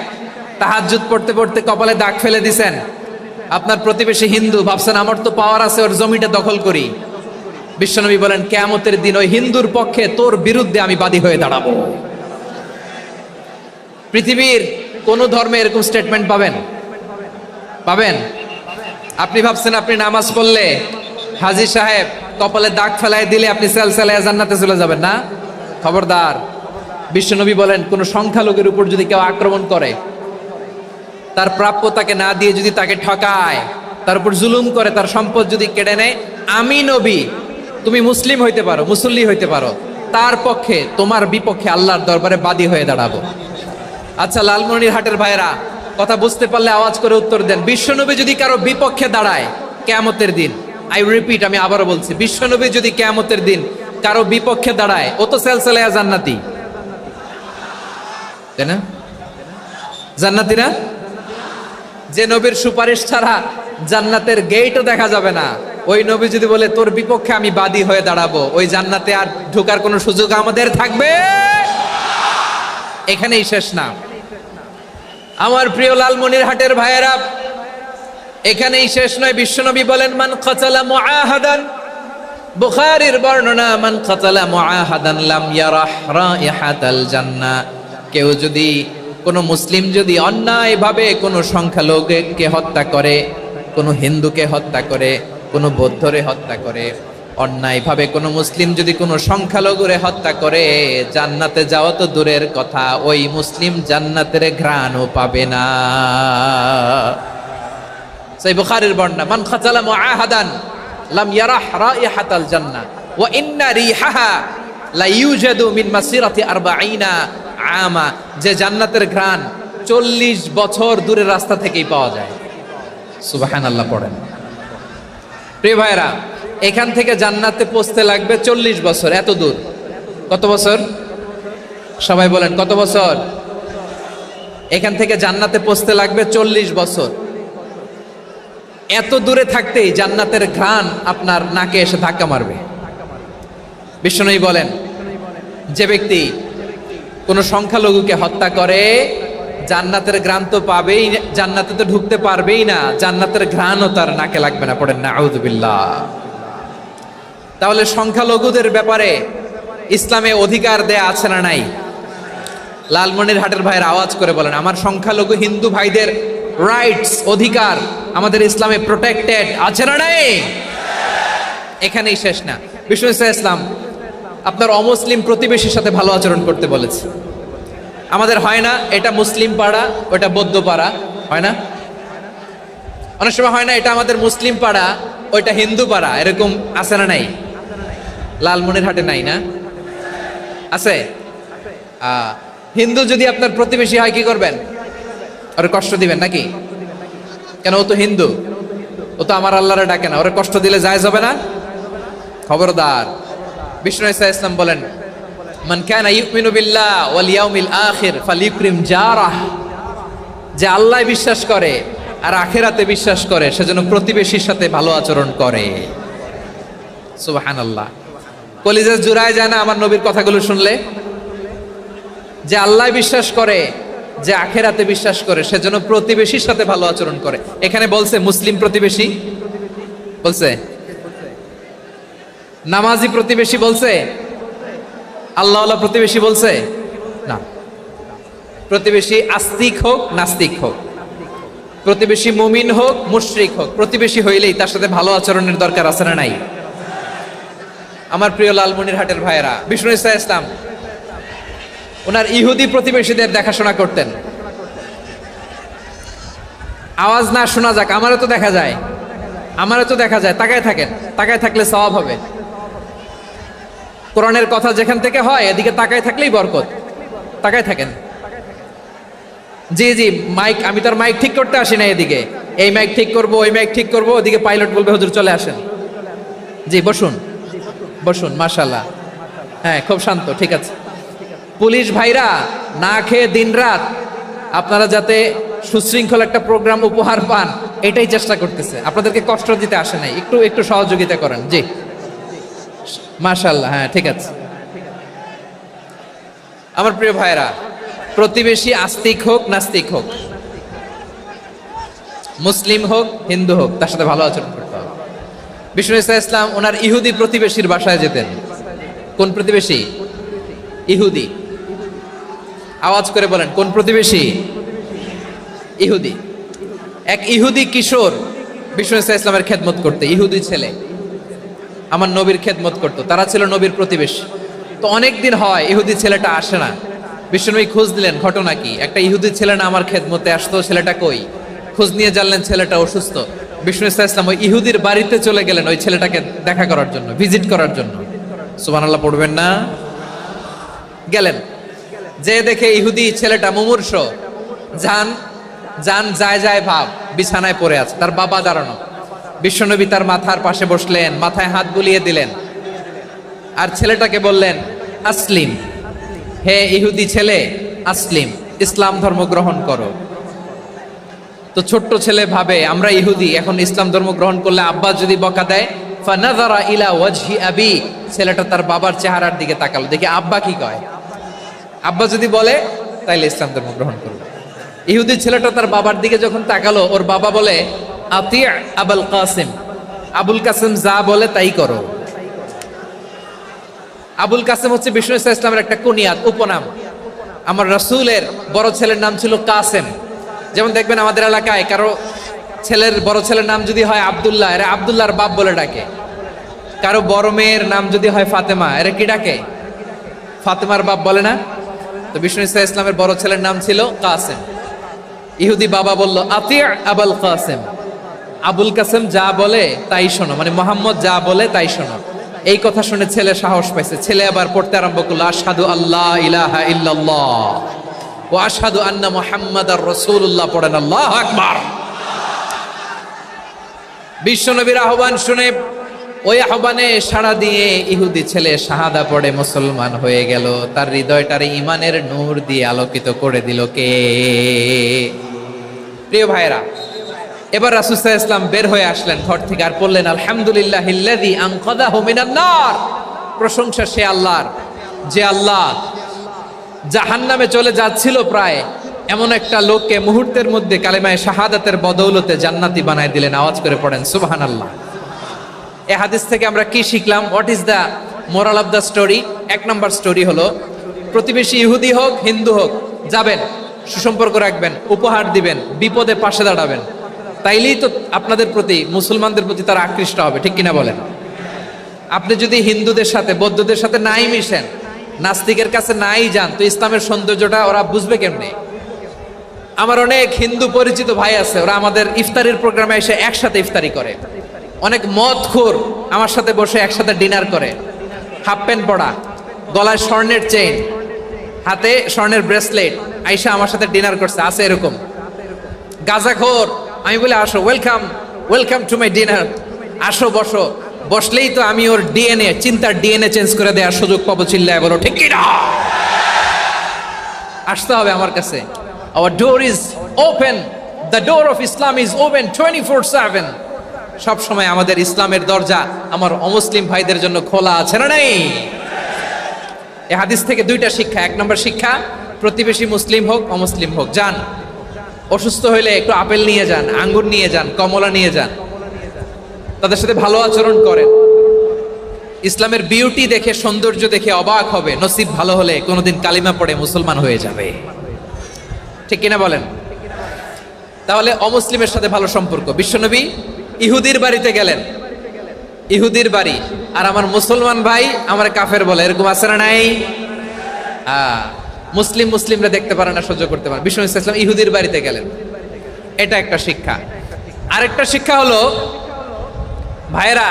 তাহাজ্জুদ পড়তে পড়তে কপালে দাগ ফেলে দিছেন আপনার প্রতিবেশী হিন্দু ভাবছেন আমার তো পাওয়ার আছে ওর জমিটা দখল করি বিশ্বনবী বলেন কিয়ামতের দিন ওই হিন্দুর পক্ষে তোর বিরুদ্ধে আমি বাদী হয়ে দাঁড়াবো পৃথিবীর কোন ধর্মে এরকম স্টেটমেন্ট পাবেন পাবেন আপনি ভাবছেন আপনি নামাজ পড়লে হাজী সাহেব কপালে দাগ ফেলায় দিলে আপনি সেলসেলায় জান্নাতে চলে যাবেন না খবরদার বিশ্বনবী বলেন কোন সংখ্যালঘুর উপর যদি কেউ আক্রমণ করে তার প্রাপ্য তাকে না দিয়ে যদি তাকে ঠকায় তার উপর জুলুম করে তার সম্পদ যদি কেড়ে নেয় আমি নবী তুমি মুসলিম হইতে পারো মুসল্লি হইতে পারো তার পক্ষে তোমার বিপক্ষে আল্লাহর দরবারে বাদী হয়ে দাঁড়াবো আচ্ছা লালমনিরহাটের ভাইরা কথা বুঝতে পারলে আওয়াজ করে উত্তর দেন বিশ্বনবী যদি কারো বিপক্ষে দাঁড়ায় কিয়ামতের দিন আই রিপিট আমি আবারও বলছি বিশ্বনবী যদি কিয়ামতের দিন কারো বিপক্ষে দাঁড়ায় ও তো সেলসেলায়া জান্নাতি তাই না জান্নাতি না যে নবীর সুপারিশ ছাড়া জান্নাতের গেটও দেখা যাবে না ওই নবী যদি বলে তোর বিপক্ষে আমি বাদী হয়ে দাঁড়াবো ওই জান্নাতে আর ঢোকার কোনো সুযোগ আমাদের থাকবে এখানেই শেষ না আমার প্রিয় লালমনিরহাটের ভাইয়েরা এখানেই শেষ নয় বিশ্বনবী বলেন মান কাতালা মুআহাদান বুখারীর বর্ণনা মান কাতালা মুআহাদান লাম ইয়ারাহ রাইহাতাল জান্নাহ কেউ যদি কোনো মুসলিম যদি অন্যায়ভাবে কোনো সংখ্যালঘুকে হত্যা করে কোনো হিন্দুকে হত্যা করে কোনো বৌদ্ধরে হত্যা করে অন্যায়ভাবে কোনো মুসলিম যদি কোনো সংখ্যালঘুরে হত্যা করে জান্নাতে যাওয়া তো দূরের কথা ওই মুসলিম জান্নাতের ঘ্রাণও পাবে না সেই বুখারীর বর্ণনা মান খাতালা মুআহাদান লাম ইয়ারাহ রাইহাতাল জান্নাহ ওয়া ইন্না রিহাহা লা ইউজাদু মিন মাসিরাতি 40 আমা যে জান্নাতের ঘ্রাণ 40 বছর দূরের রাস্তা থেকেই পাওয়া যায় সুবহানাল্লাহ পড়েন প্রিয় ভাইরা এখান থেকে জান্নাতে পৌঁছতে লাগবে 40 বছর এত দূর কত বছর সবাই বলেন কত বছর এখান থেকে জান্নাতে পৌঁছতে লাগবে 40 বছর এত দূরে থাকতেই জান্নাতের ঘ্রাণ আপনার নাকে এসে ধাক্কা মারবে বিশ্বনবী বলেন যে ব্যক্তি কোনো সংখ্যালঘুকে হত্যা করে জান্নাতের ঘ্রাণ তো পাবেই, জান্নাতে তো ঢুকতে পারবেই না, জান্নাতের ঘ্রাণও তার নাকে লাগবে না। পড়েন না আউযুবিল্লাহ। তাহলে সংখ্যালঘুদের ব্যাপারে ইসলামে অধিকার দেয়া আছে না নাই? লালমনিরহাটের ভাইয়ের আওয়াজ করে বলেন, আমার সংখ্যালঘু হিন্দু ভাইদের রাইটস, অধিকার আমাদের ইসলামে প্রোটেক্টেড আছে না নাই? এখানেই শেষ না। বিষ্ণু ইসলাম আপনার অমুসলিম প্রতিবেশীর সাথে ভালো আচরণ করতে বলেছে। আমাদের হয় না এটা মুসলিম পাড়া, ওটা বৌদ্ধ পাড়া, হয় না? অনেক সময় হয় না এটা আমাদের মুসলিম পাড়া, ওইটা হিন্দু পাড়া, এরকম আছে না নাই? লালমনিরহাটে নাই না? আছে? হিন্দু যদি আপনার প্রতিবেশী হয় কি করবেন? ওরে কষ্ট দিবেন নাকি? কেন, ও তো হিন্দু, ও তো আমার আল্লাহরে ডাকে না, ওরে কষ্ট দিলে জায়েজ হবে না? খবরদার। বিষ্ণু ইসলাম বলেন, মান কানা ইউমিনু বিল্লাহ ওয়াল ইয়াউমিল আখির ফালিউকরিম জারাহ, যে আল্লাহ বিশ্বাস করে আর আখিরাতে বিশ্বাস করে সেজন্য প্রতিবেশীর সাথে ভালো আচরণ করে। সুবহানাল্লাহ। কলিজা জুড়ায় যায় না আমার নবীর কথাগুলো শুনলে? যে আল্লাহ বিশ্বাস করে, যে আখিরাতে বিশ্বাস করে সেজন্য প্রতিবেশীর সাথে ভালো আচরণ করে। এখানে বলছে মুসলিম প্রতিবেশী বলছে, নামাজি প্রতিবেশী বলছে, আল্লাহওয়ালা প্রতিবেশী বলছে না। প্রতিবেশী আস্তিক হোক নাস্তিক হোক, প্রতিবেশী মুমিন হোক মুশরিক হোক, প্রতিবেশী হইলেই তার সাথে ভালো আচরণের দরকার আছে না নাই? আমার প্রিয় লালমনিরহাটের ভাইয়েরা, বিষ্ণু ইসলাম ওনার ইহুদি প্রতিবেশীদের দেখাশোনা করতেন। আওয়াজ না শোনা যাক, আমারও তো দেখা যায়, আমারও তো দেখা যায়। তাকায় থাকেন, তাকায় থাকলে সওয়াব হবে। কোরআনের কথা যেখান থেকে হয় এদিকে তাকায় থাকলেই বরকত। তাকায় থাকেন। জি জি, মাইক, আমি তো আর মাইক ঠিক করতে আসি না এদিকে, এই মাইক ঠিক করব, ওই মাইক ঠিক করব, ওদিকে পাইলট বলবে হুজুর চলে আসেন। জি বসুন, বসুন, মাশাআল্লাহ। হ্যাঁ, খুব শান্ত, ঠিক আছে। পুলিশ ভাইরা না খেয়ে দিনরাত আপনারা যাতে সুশৃঙ্খল একটা প্রোগ্রাম উপহার পান এটাই চেষ্টা করতেছে, আপনাদেরকে কষ্ট দিতে আসে নাই। একটু একটু সহযোগিতা করেন। জি মাশাআল্লাহ। হ্যাঁ ঠিক আছে। আমার প্রিয় ভাইরা, প্রতিবেশী আস্তিক হোক নাস্তিক হোক, মুসলিম হোক হিন্দু হোক, তার সাথে ভালো আচরণ করতে হবে। বিষ্ণু ইসলাম ওনার ইহুদি প্রতিবেশীর বাসায় যেতেন। কোন প্রতিবেশী? ইহুদি। আওয়াজ করে বলেন, কোন প্রতিবেশী? ইহুদি। এক ইহুদি কিশোর বিষ্ণু ইসলামের খেদমত করতে, ইহুদি ছেলে আমার নবীর খেদমত করতো, তারা ছিল নবীর প্রতিবেশী। তো অনেক দিন হয় ইহুদি ছেলেটা আসে না। বিষ্ণুনবী খোঁজ দিলেন, ঘটনা কি? একটা ইহুদি ছেলে না আমার খেদমতে আসতো, ছেলেটা কই? খোঁজ নিয়ে জানলেন ছেলেটা অসুস্থ। বিষ্ণু ইসলাম ওই ইহুদির বাড়িতে চলে গেলেন ওই ছেলেটাকে দেখা করার জন্য, ভিজিট করার জন্য। সুবহানাল্লাহ পড়বেন না? গেলেন, যে দেখে ইহুদি ছেলেটা মুমূর্ষ, জান জান যায় যায় ভাব, বিছানায় পড়ে আছে, তার বাবা দাঁড়ানো। বিশ্বনবী তার মাথার পাশে বসলেন, মাথায় হাত বুলিয়ে দিলেন, আর ছেলেটাকে বললেন আসলিম, হে ইহুদি ছেলে আসলিম, ইসলাম ধর্ম গ্রহণ করো। তো ছোট্ট ছেলে ভাবে আমরা ইহুদি, এখন ইসলাম ধর্ম গ্রহণ করলে আব্বা যদি বকা দেয়। ফানাযারা ইলা ওয়াজহি আবি, ছেলেটা তার বাবার চেহারার দিকে তাকালো, দেখি আব্বা কি কয়। আব্বা যদি বলে তাইলে ইসলাম ধর্ম গ্রহণ করবে। ইহুদি ছেলেটা তার বাবার দিকে যখন তাকালো, ওর বাবা বলে আতি আবুল কাসিম, আবুল কাসিম যা বলে তাই করো। আবুল কাসিম হচ্ছে বিষ্ণু ইসলামের একটা কুনিয়াত, উপনাম। আমার রাসূলের বড় ছেলের নাম ছিল কাসেম। যেমন দেখবেন আমাদের এলাকায় কারো ছেলের বড় ছেলের নাম যদি হয় আব্দুল্লাহ, এরা আব্দুল্লাহর বাপ বলে ডাকে। কারো বড় মেয়ের নাম যদি হয় ফাতেমা, এরা কি ডাকে? ফাতেমার বাপ বলে না? তো বিষ্ণু ইসলামের বড় ছেলের নাম ছিল কাসেম। ইহুদি বাবা বলল আতি আবুল কাসেম, আবুল কাসেম যা বলে তাই শোনো, মানে মোহাম্মদ যা বলে তাই শোনো। এই কথা শুনে ছেলে সাহস পাইছে, ছেলে আবার পড়তে আরম্ভ করলো আশহাদু আল্লাহ ইলাহা ইল্লাল্লাহ ওয়া আশহাদু আন্না মুহাম্মাদার রাসূলুল্লাহ। পড়েন আল্লাহু আকবার। বিশ্বনবীর আহ্বান শুনে ওই আহ্বানে সাড়া দিয়ে ইহুদি ছেলে শাহাদা পড়ে মুসলমান হয়ে গেল। তার হৃদয়টারে ইমানের নূর দিয়ে আলোকিত করে দিল কে? প্রিয় ভাইরা, এবার রাসূল সাল্লাল্লাহু আলাইহি ওয়াসাল্লাম বের হয়ে আসলেন ঘর থেকে, আর বললেন আলহামদুলিল্লাহিল্লাযী আনকাযাহু মিনান নার। প্রশংসা সে আল্লাহর, যে আল্লাহ জাহান্নামে চলে যাচ্ছিল প্রায়, এমন একটা লোককে মুহূর্তের মধ্যে কালেমায়ে শাহাদাতের বদৌলতে জান্নাতি বানায় দিলেন। আওয়াজ করে পড়েন সুবহানাল্লাহ। এই হাদিস থেকে আমরা কি শিখলাম? What is the moral of the story? এক নম্বর স্টোরি হলো, প্রতিবেশী ইহুদি হোক হিন্দু হোক, যাবেন, সুসম্পর্ক রাখবেন, উপহার দিবেন, বিপদে পাশে দাঁড়াবেন, তাইলেই তো আপনাদের প্রতি, মুসলমানদের প্রতি তারা আকৃষ্ট হবে, ঠিক কিনা বলেন? আপনি যদি হিন্দুদের সাথে বৌদ্ধদের সাথে নাই মিশেন, নাস্তিকের কাছে নাই যান, তো ইসলামের সৌন্দর্যটা ওরা বুঝবে কেমনে? আমার অনেক হিন্দু পরিচিত ভাই আছে, ওরা আমাদের ইফতারির প্রোগ্রামে এসে একসাথে ইফতারি করে। অনেক মদখোর আমার সাথে বসে একসাথে ডিনার করে, হাফ প্যান্ট পরা, গলায় স্বর্ণের চেইন, হাতে স্বর্ণের ব্রেসলেট, আইসা আমার সাথে ডিনার করছে, আছে এরকম। গাঁজাখোর, আমি বলি আসো, welcome welcome to my dinner, আসো বসো। বসলেই তো আমি ওর ডিএনএ, চিন্তার ডিএনএ চেঞ্জ করে দেওয়ার সুযোগ পাবো। চিল্লায় বলো ঠিক কিনা? আসতে হবে আমার কাছে। Our door is open. The door of Islam is open 24/7. সব সময় আমাদের ইসলামের দরজা আমার অমুসলিম ভাইদের জন্য খোলা আছে না নাই? এই হাদিস থেকে দুইটা শিক্ষা। এক নম্বর শিক্ষা, প্রতিবেশী মুসলিম হোক অমুসলিম হোক, যান, অসুস্থ হইলে একটু আপেল নিয়ে যান, আঙ্গুর নিয়ে যান, কমলা নিয়ে যান, তাদের সাথে ভালো আচরণ করেন। ইসলামের বিউটি দেখে, সৌন্দর্য দেখে অবাক হবে, নসিব ভালো হলে কোনোদিন কালিমা পড়ে মুসলমান হয়ে যাবে, ঠিক কিনা বলেন? তাহলে অমুসলিমের সাথে ভালো সম্পর্ক। বিশ্বনবী ইহুদির বাড়িতে গেলেন, ইহুদির বাড়ি, আর আমার মুসলমান ভাই আমার কাফের বলে, এরকম আছে না নাই? মুসলিমরা দেখতে পারে না, সহ্য করতে পারে। বিশ্বনবী সাল্লাল্লাহু আলাইহি ওয়াসাল্লাম ইহুদির বাড়িতে গেলেন, এটা একটা শিক্ষা। আরেকটা শিক্ষা হলো, ভাইরা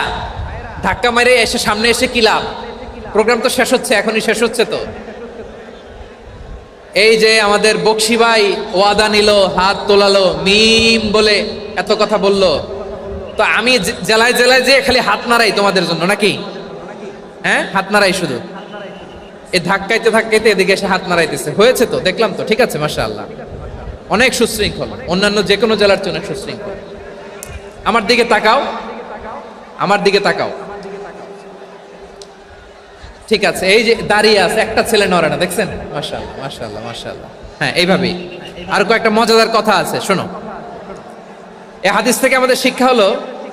ধাক্কা মেরে এসে সামনে এসে কি লাভ? প্রোগ্রাম তো শেষ হচ্ছে, এখনই শেষ হচ্ছে। তো এই যে আমাদের বকশি ভাই ওয়াদা নিল, হাত তোলালো, মিম বলে এত কথা বললো, তো আমি জেলায় জেলায় যে খালি হাত নাড়াই তোমাদের জন্য নাকি? হ্যাঁ, হাত নাড়াই শুধু। এই ধাক্কাইতে ধাক্কাইতে এদিকে এসে হাত নাড়াইতেছে, হয়েছে তো, দেখলাম তো, ঠিক আছে, মাশাআল্লাহ, অনেক সুশৃঙ্খল, অন্যান্য যে কোনো জেলার চেয়ে অনেক সুশৃঙ্খল। আমার দিকে তাকাও, আমার দিকে তাকাও, ঠিক আছে। এই যে দাঁড়িয়ে আছে, একটা ছেলে নড়ে না, দেখছেন? মাশাআল্লাহ মাশাআল্লাহ মাশাআল্লাহ। হ্যাঁ, এইভাবেই। আর কয়েকটা মজাদার কথা আছে, শোনো। এই হাদিস থেকে আমাদের শিক্ষা হলো,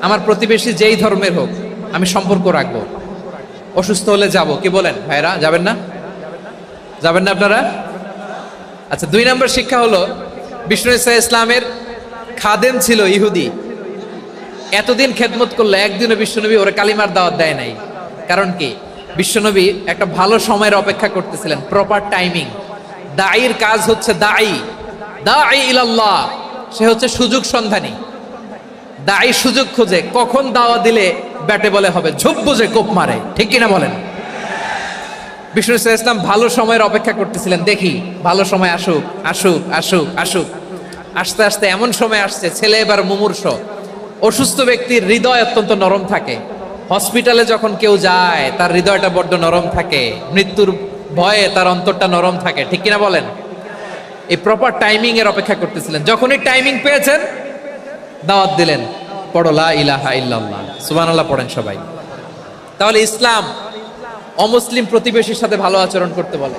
আমার প্রতিবেশী যেই ধর্মের হোক আমি সম্পর্ক রাখবো। অসুস্থ হলে যাব, কি বলেন ভাইরা? যাবেন না? যাবেন না আপনারা? আচ্ছা, 2 নম্বর শিক্ষা হলো, বিষ্ণু ঈসা ইসলামের খাদেম ছিল ইহুদি, এতদিন খেদমত করলো, একদিনও বিশ্বনবী ওরা কালিমার দাওয়াত দেয় নাই। কারণ কি? বিশ্বনবী একটা ভালো সময়ের অপেক্ষা করতেছিলেন, প্রপার টাইমিং। দাঈর কাজ হচ্ছে দাঈ ইলাল্লাহ, সে হচ্ছে সুযোগ সন্ধানী। দাঈ সুযোগ খোঁজে, কখন দাওয়া দিলে ব্যাটে বলে হবে, ঝোপ বুঝে কোপ মারে, ঠিক কিনা বলেন? বিষ্ণু ইসলাম ভালো সময়ের অপেক্ষা করতেছিলেন, দেখি ভালো সময় আসুক আসুক আসুক আসুক। আস্তে আস্তে এমন সময় আসছে, ছেলে এবার মুমূর্ষ। অসুস্থ ব্যক্তির হৃদয় অত্যন্ত নরম থাকে, হসপিটালে যখন কেউ যায় তার হৃদয়টা বড্ড নরম থাকে, মৃত্যুর ভয়ে তার অন্তরটা নরম থাকে, ঠিক কিনা বলেন? এই প্রপার টাইমিং এর অপেক্ষা করতেছিলেন। যখনই টাইমিং পেয়েছেন, দাওয়াত দিলেন, পড়ো লা ইলাহা ইল্লাল্লাহ, সুবহানাল্লাহ পড়েন সবাই। তাহলে ইসলাম অমুসলিম প্রতিবেশীর সাথে ভালো আচরণ করতে বলে।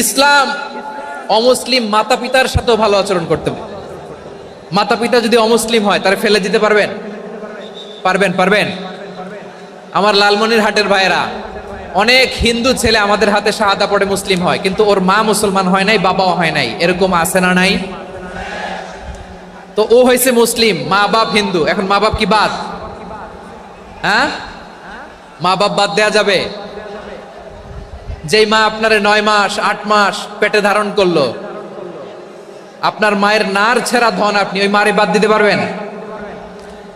ইসলাম অমুসলিম মাতা পিতার সাথেও ভালো আচরণ করতে বলে। মাতা পিতা যদি অমুসলিম হয়, তারা ফেলে দিতে পারবেন? পারবেন? পারবেন? আমার লালমনিরহাটের ভাইয়েরা, অনেক হিন্দু ছেলে আমাদের হাতে শাহাদা পড়ে মুসলিম হয়, কিন্তু ওর মা মুসলমান হয় নাই, বাবাও হয় নাই, এরকম আছে না নাই? তো ও হয়েছে মুসলিম, মা বাপ হিন্দু, এখন মা বাপ কি বাদ? হ্যাঁ, মা বাপ বাদ দেয়া যাবে? যেই মা আপনারে 9 মাস 8 মাস পেটে ধারণ করলো, আপনার মায়ের নার ছেঁড়া ধন, আপনি ওই মারে বাদ দিতে পারবেন?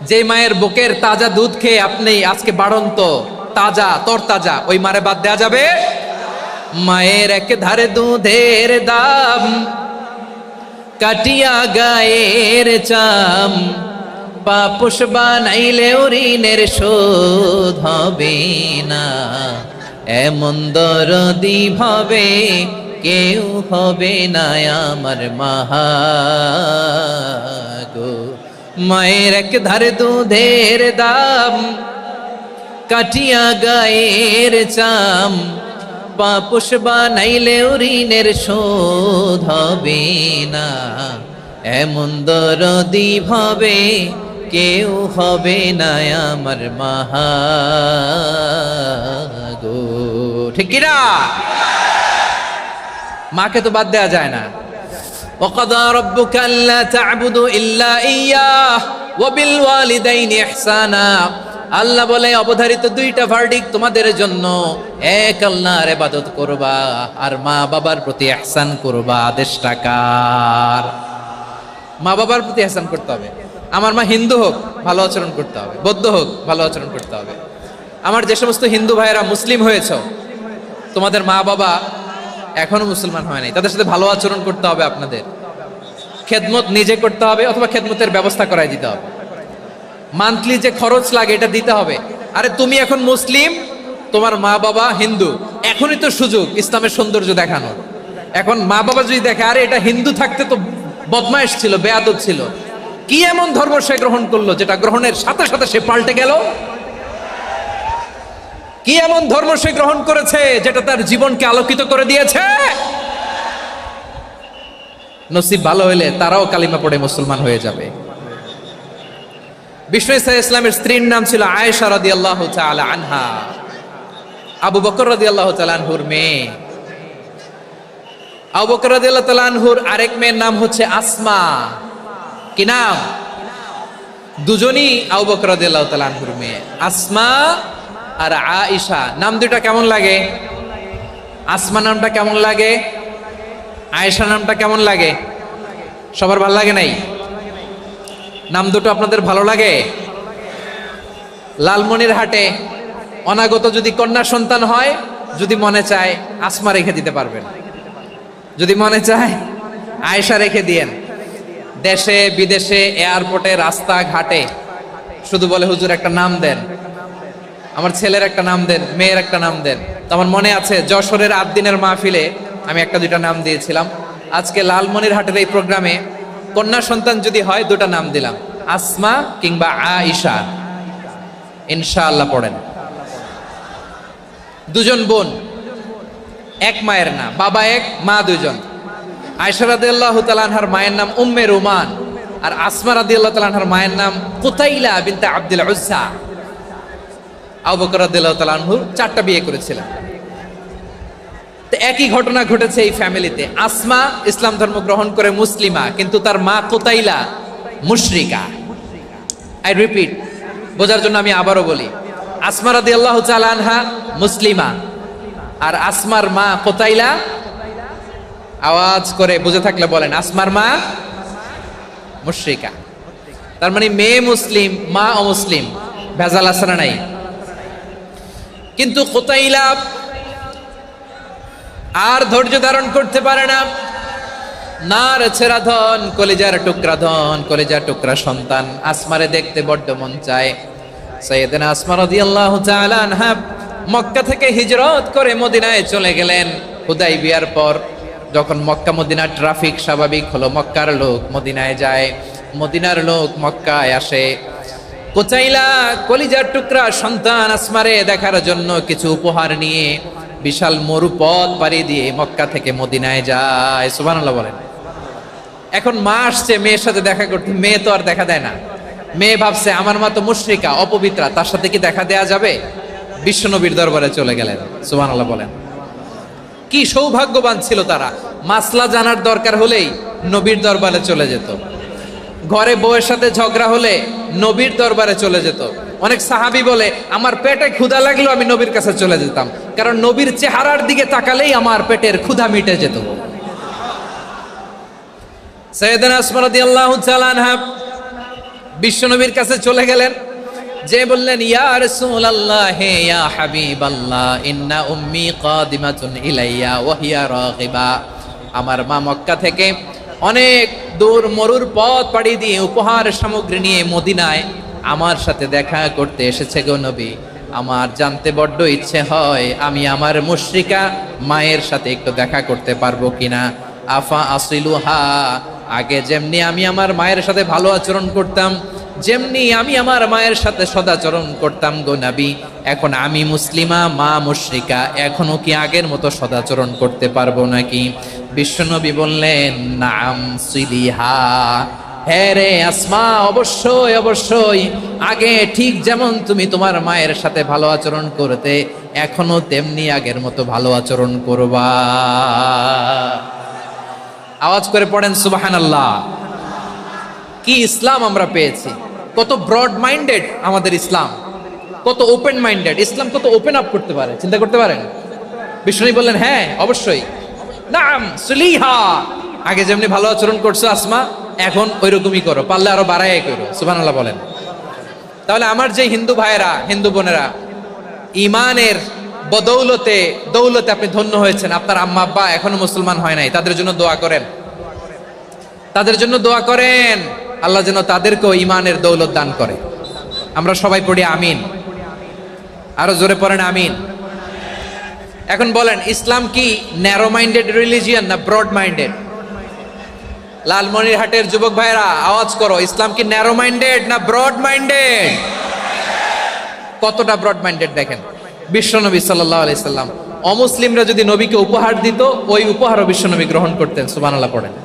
যে মায়ের বুকের তাজা দুধ খেয়ে আপনি আজকে বাড়ন্ত তাজা তরতাজা, ওই মারে বাদ দেয়া যাবে? মায়ের এক ধারে দুধের দাম, কাটিয়া গায়ের চাম, পাপুষ বানাইলেও ঋণের শোধ হবে না, এমন দরদি ভাবে কেউ হবে না আমার মাহা গো। মায়ের এক ধারে দুধের দাম, কাটিয়া গায়ের চাম, পাপোশ বানাইলেও ঋণের শোধ হবে না, এমন দরদি ভাবে কেউ হবে না আমার মাহা গো। ঠিক কিনা? মাকে তো বাদ দেওয়া যায় না। وَقَضَى رَبُّكَ أَلَّا تَعْبُدُوا إِلَّا إِيَّاهُ وَبِالْوَالِدَيْنِ إِحْسَانًا। আল্লাহ বলে অবধারিত দুইটা ভার্ডিক তোমাদের জন্য, এক আল্লাহর ইবাদত করবা আর মা বাবার প্রতি ইহসান করবা। আদেশটা কার? মা বাবার প্রতি ইহসান করতে হবে। আমার মা হিন্দু হোক ভালো আচরণ করতে হবে, বৌদ্ধ হোক ভালো আচরণ করতে হবে। আমার যে সমস্ত হিন্দু ভাইয়েরা মুসলিম হয়েছে, তোমাদের মা বাবা এখনো মুসলমান হয় নাই, তাদের সাথে ভালো আচরণ করতে হবে। আপনাদের খেদমত নিজে করতে হবে অথবা খেদমতের ব্যবস্থা করাই দিতে হবে। মান্থলি যে খরচ লাগে এটা দিতে হবে। আরে তুমি এখন মুসলিম, তোমার মা বাবা হিন্দু, এখনই তো সুযোগ ইসলামের সৌন্দর্য দেখানোর। এখন মা বাবা যদি দেখে আরে এটা হিন্দু থাকতে তো বদমাইশ ছিল, বেয়াদব ছিল, কি এমন ধর্ম সে গ্রহণ করলো যেটা গ্রহণের সাথে সাথে সে পাল্টে গেল? কি এমন ধর্ম সে গ্রহণ করেছে যেটা তার জীবনকে আলোকিত করে দিয়েছে? নসিব ভালো হইলে তারাও কালিমা পড়ে মুসলমান হয়ে যাবে। বিষ্ণু ইসা ইসলামের স্ত্রীর নাম ছিল আয়েশা রাদিয়াল্লাহু তাআলা আনহা, আবু বকর রাদিয়াল্লাহু তাআলা আনহুর মেয়ে। আবু বকর রাদিয়াল্লাহু তাআলা আনহুর আরেক মেয়ের নাম হচ্ছে আসমা। কি নাম? দুজনই আবু বকর রাদিয়াল্লাহু তাআলা আনহুর মেয়ে, আসমা আর আয়েশা। নাম দুটা কেমন লাগে? আসমা নামটা কেমন লাগে? আয়েশা নামটা কেমন লাগে? সবার ভালো লাগে নাই? নাম দুটো আপনাদের ভালো লাগে? লালমনিরহাটে অনাগত যদি কন্যা সন্তান হয়, যদি মনে চায় আসমা রেখে দিতে পারবেন, যদি মনে চায় আয়েশা রেখে দিয়েন। দেশে বিদেশে এয়ারপোর্টে রাস্তাঘাটে শুধু বলে হুজুর একটা নাম দেন, আমার ছেলের একটা নাম দেন, মেয়ের একটা নাম দেন। তো আমার মনে আছে যশোরের 8 দিনের মাহফিলে আমি একটা দুইটা নাম দিয়েছিলাম। আজকে লালমনিরহাটের এই প্রোগ্রামে কন্যা সন্তান যদি হয় দুটা নাম দিলাম, আসমা কিংবা আয়েশা। ইনশাআল্লাহ পড়েন। দুজন বোন, এক মায়ের না, বাবা এক মা দুজন। আয়েশা রাদিয়াল্লাহু তাআলা আনহার মায়ের নাম উম্মে রুমান, আর আসমা রাদিয়াল্লাহু তাআলা আনহার মায়ের নাম কুতাইলা বিনতে আব্দুল উজ্জা। আবু বকর রাদিয়াল্লাহু তাআলা আনহু 4টা বিয়ে করেছিলেন। তো একই ঘটনা ঘটেছে এই ফ্যামিলিতে। আসমা ইসলাম ধর্ম গ্রহণ করে মুসলিমা, কিন্তু তার মা কুতাইলা মুশরিকা। আই রিপিট, বোঝার জন্য আমি আবারও বলি, আসমা রাদিয়াল্লাহু তাআলা আনহা মুসলিমা, আর আসমার মা কুতাইলা, আওয়াজ করে বুঝে থাকলে বলেন, আসমার মা মুশরিকা। তার মানে মেয়ে মুসলিম, মা অমুসলিম। ভেজাল আছে না নাই? কিন্তু কুতাইলা আর ধৈর্য ধারণ করতে পারে না। নার ছেড়া ধন, কলিজার টুকরা ধন, কলিজার টুকরা সন্তান আসমারে দেখতে বড্ড মন চায়। সাইয়েদনা আসমা রাদিয়াল্লাহু তাআলা আনহা মক্কা থেকে হিজরত করে মদিনায় চলে গেলেন। হুদাইবিয়ার পর যখন মক্কা মদিনার ট্রাফিক স্বাভাবিক হলো, মক্কার লোক মদিনায় যায়, মদিনার লোক মক্কায় আসে। কুতাইলা কলিজার টুকরা সন্তান আসমারে দেখার জন্য কিছু উপহার নিয়ে বিশাল মরুপথ পাড়ি দিয়ে মক্কা থেকে মদিনায় যায়। সুবহানাল্লাহ বলেন। এখন মা আসছে মেয়ের সাথে দেখা করতে, মেয়ে তো আর দেখা দেয় না। মেয়ে ভাবছে আমার মা তো মুশরিকা, অপবিত্রা, তার সাথে কি দেখা দেয়া যাবে? বিশ্বনবীর দরবারে চলে গেলেন। সুবহানাল্লাহ বলেন। কি সৌভাগ্যবান ছিল তারা, মাসলা জানার দরকার হলেই নবীর দরবারে চলে যেত। ঘরে বউয়ের সাথে ঝগড়া হলে নবীর দরবারে চলে যেত। অনেক সাহাবী বলে আমার পেটে ক্ষুধা লাগলেও আমি নবীর কাছে চলে যেতাম, কারণ নবীর চেহারার দিকে তাকালেই আমার পেটের ক্ষুধা মিটে যেত। সাইয়েদনা আসমা রাদিয়াল্লাহু তাআলা আনহা বিশ্বনবীর কাছে চলে গেলেন, যে বললেন ইয়া রাসূলুল্লাহ ইয়া হাবিবাল্লাহ ইন্না উম্মি কাদিমাতুন ইলাইয়া ওয়া হিয়া রাগিবা। আমার মা মক্কা থেকে অনেক দূর মরুর পথ পাড়ি দিয়ে উপহার সামগ্রী নিয়ে মদিনায় আমার সাথে দেখা করতে এসেছে গো নবী। আমার জানতে বড্ড ইচ্ছে হয় আমি আমার মুশরিকা মায়ের সাথে একটু দেখা করতে পারবো কিনা। আফা আসিলুহা, আগে যেমনি আমি আমার মায়ের সাথে ভালো আচরণ করতাম, যেমনি আমি আমার মায়ের সাথে সদাচরণ করতাম গো নবী, এখন আমি মুসলিমা, মা মুশরিকা, এখনো কি আগের মতো সদাচরণ করতে পারবো নাকি? বিশ্বনবী বললেন, নাম সিলিহা, হ্যাঁ রে আসমা, অবশ্যই অবশ্যই, আগে ঠিক যেমন তুমি তোমার মায়ের সাথে ভালো আচরণ করতে, এখনো তেমনি আগের মতো ভালো আচরণ করবা। আওয়াজ করে পড়েন সুবহানাল্লাহ। কি ইসলাম আমরা পেয়েছি! কত ব্রড মাইন্ডেড আমাদের ইসলাম, কত ওপেন মাইন্ডেড ইসলাম, কত ওপেন আপ করতে পারে, চিন্তা করতে পারেন। বিষ্ণু বললেন, হ্যাঁ অবশ্যই, নাম সুলিহা, আগে যেমনি ভালো আচরণ করছো আসমা, এখন ওই রকমই করো, পারলে আরো বাড়াই করো। সুবহানাল্লাহ বলেন। তাহলে আমার যে হিন্দু ভাইয়েরা, হিন্দু বোনেরা, ইমানের বদৌলতে দৌলতে আপনি ধন্য হয়েছেন, আপনার আম্মা আব্বা এখনো মুসলমান হয় নাই, তাদের জন্য দোয়া করেন, তাদের জন্য দোয়া করেন, আল্লাহ যেন তাদেরকেও ইমানের দৌলত দান করে। আমরা সবাই পড়ি আমিন, আরো জোরে পড়েন আমিন। এখন বলেন, ইসলাম কি ন্যারো মাইন্ডেড রিলিজিয়ান না ব্রড মাইন্ডেড? লালমনিরহাটের যুবক ভাইরা আওয়াজ করো, ইসলাম কি ন্যারো মাইন্ডেড না ব্রড মাইন্ডেড? কতটা ব্রড মাইন্ডেড দেখেন। বিশ্বনবী সাল্লাল্লাহু আলাইহি সাল্লাম অমুসলিমরা যদি নবীকে উপহার দিত, ওই উপহারও বিশ্বনবী গ্রহণ করতেন। সুবহানাল্লাহ পড়েন।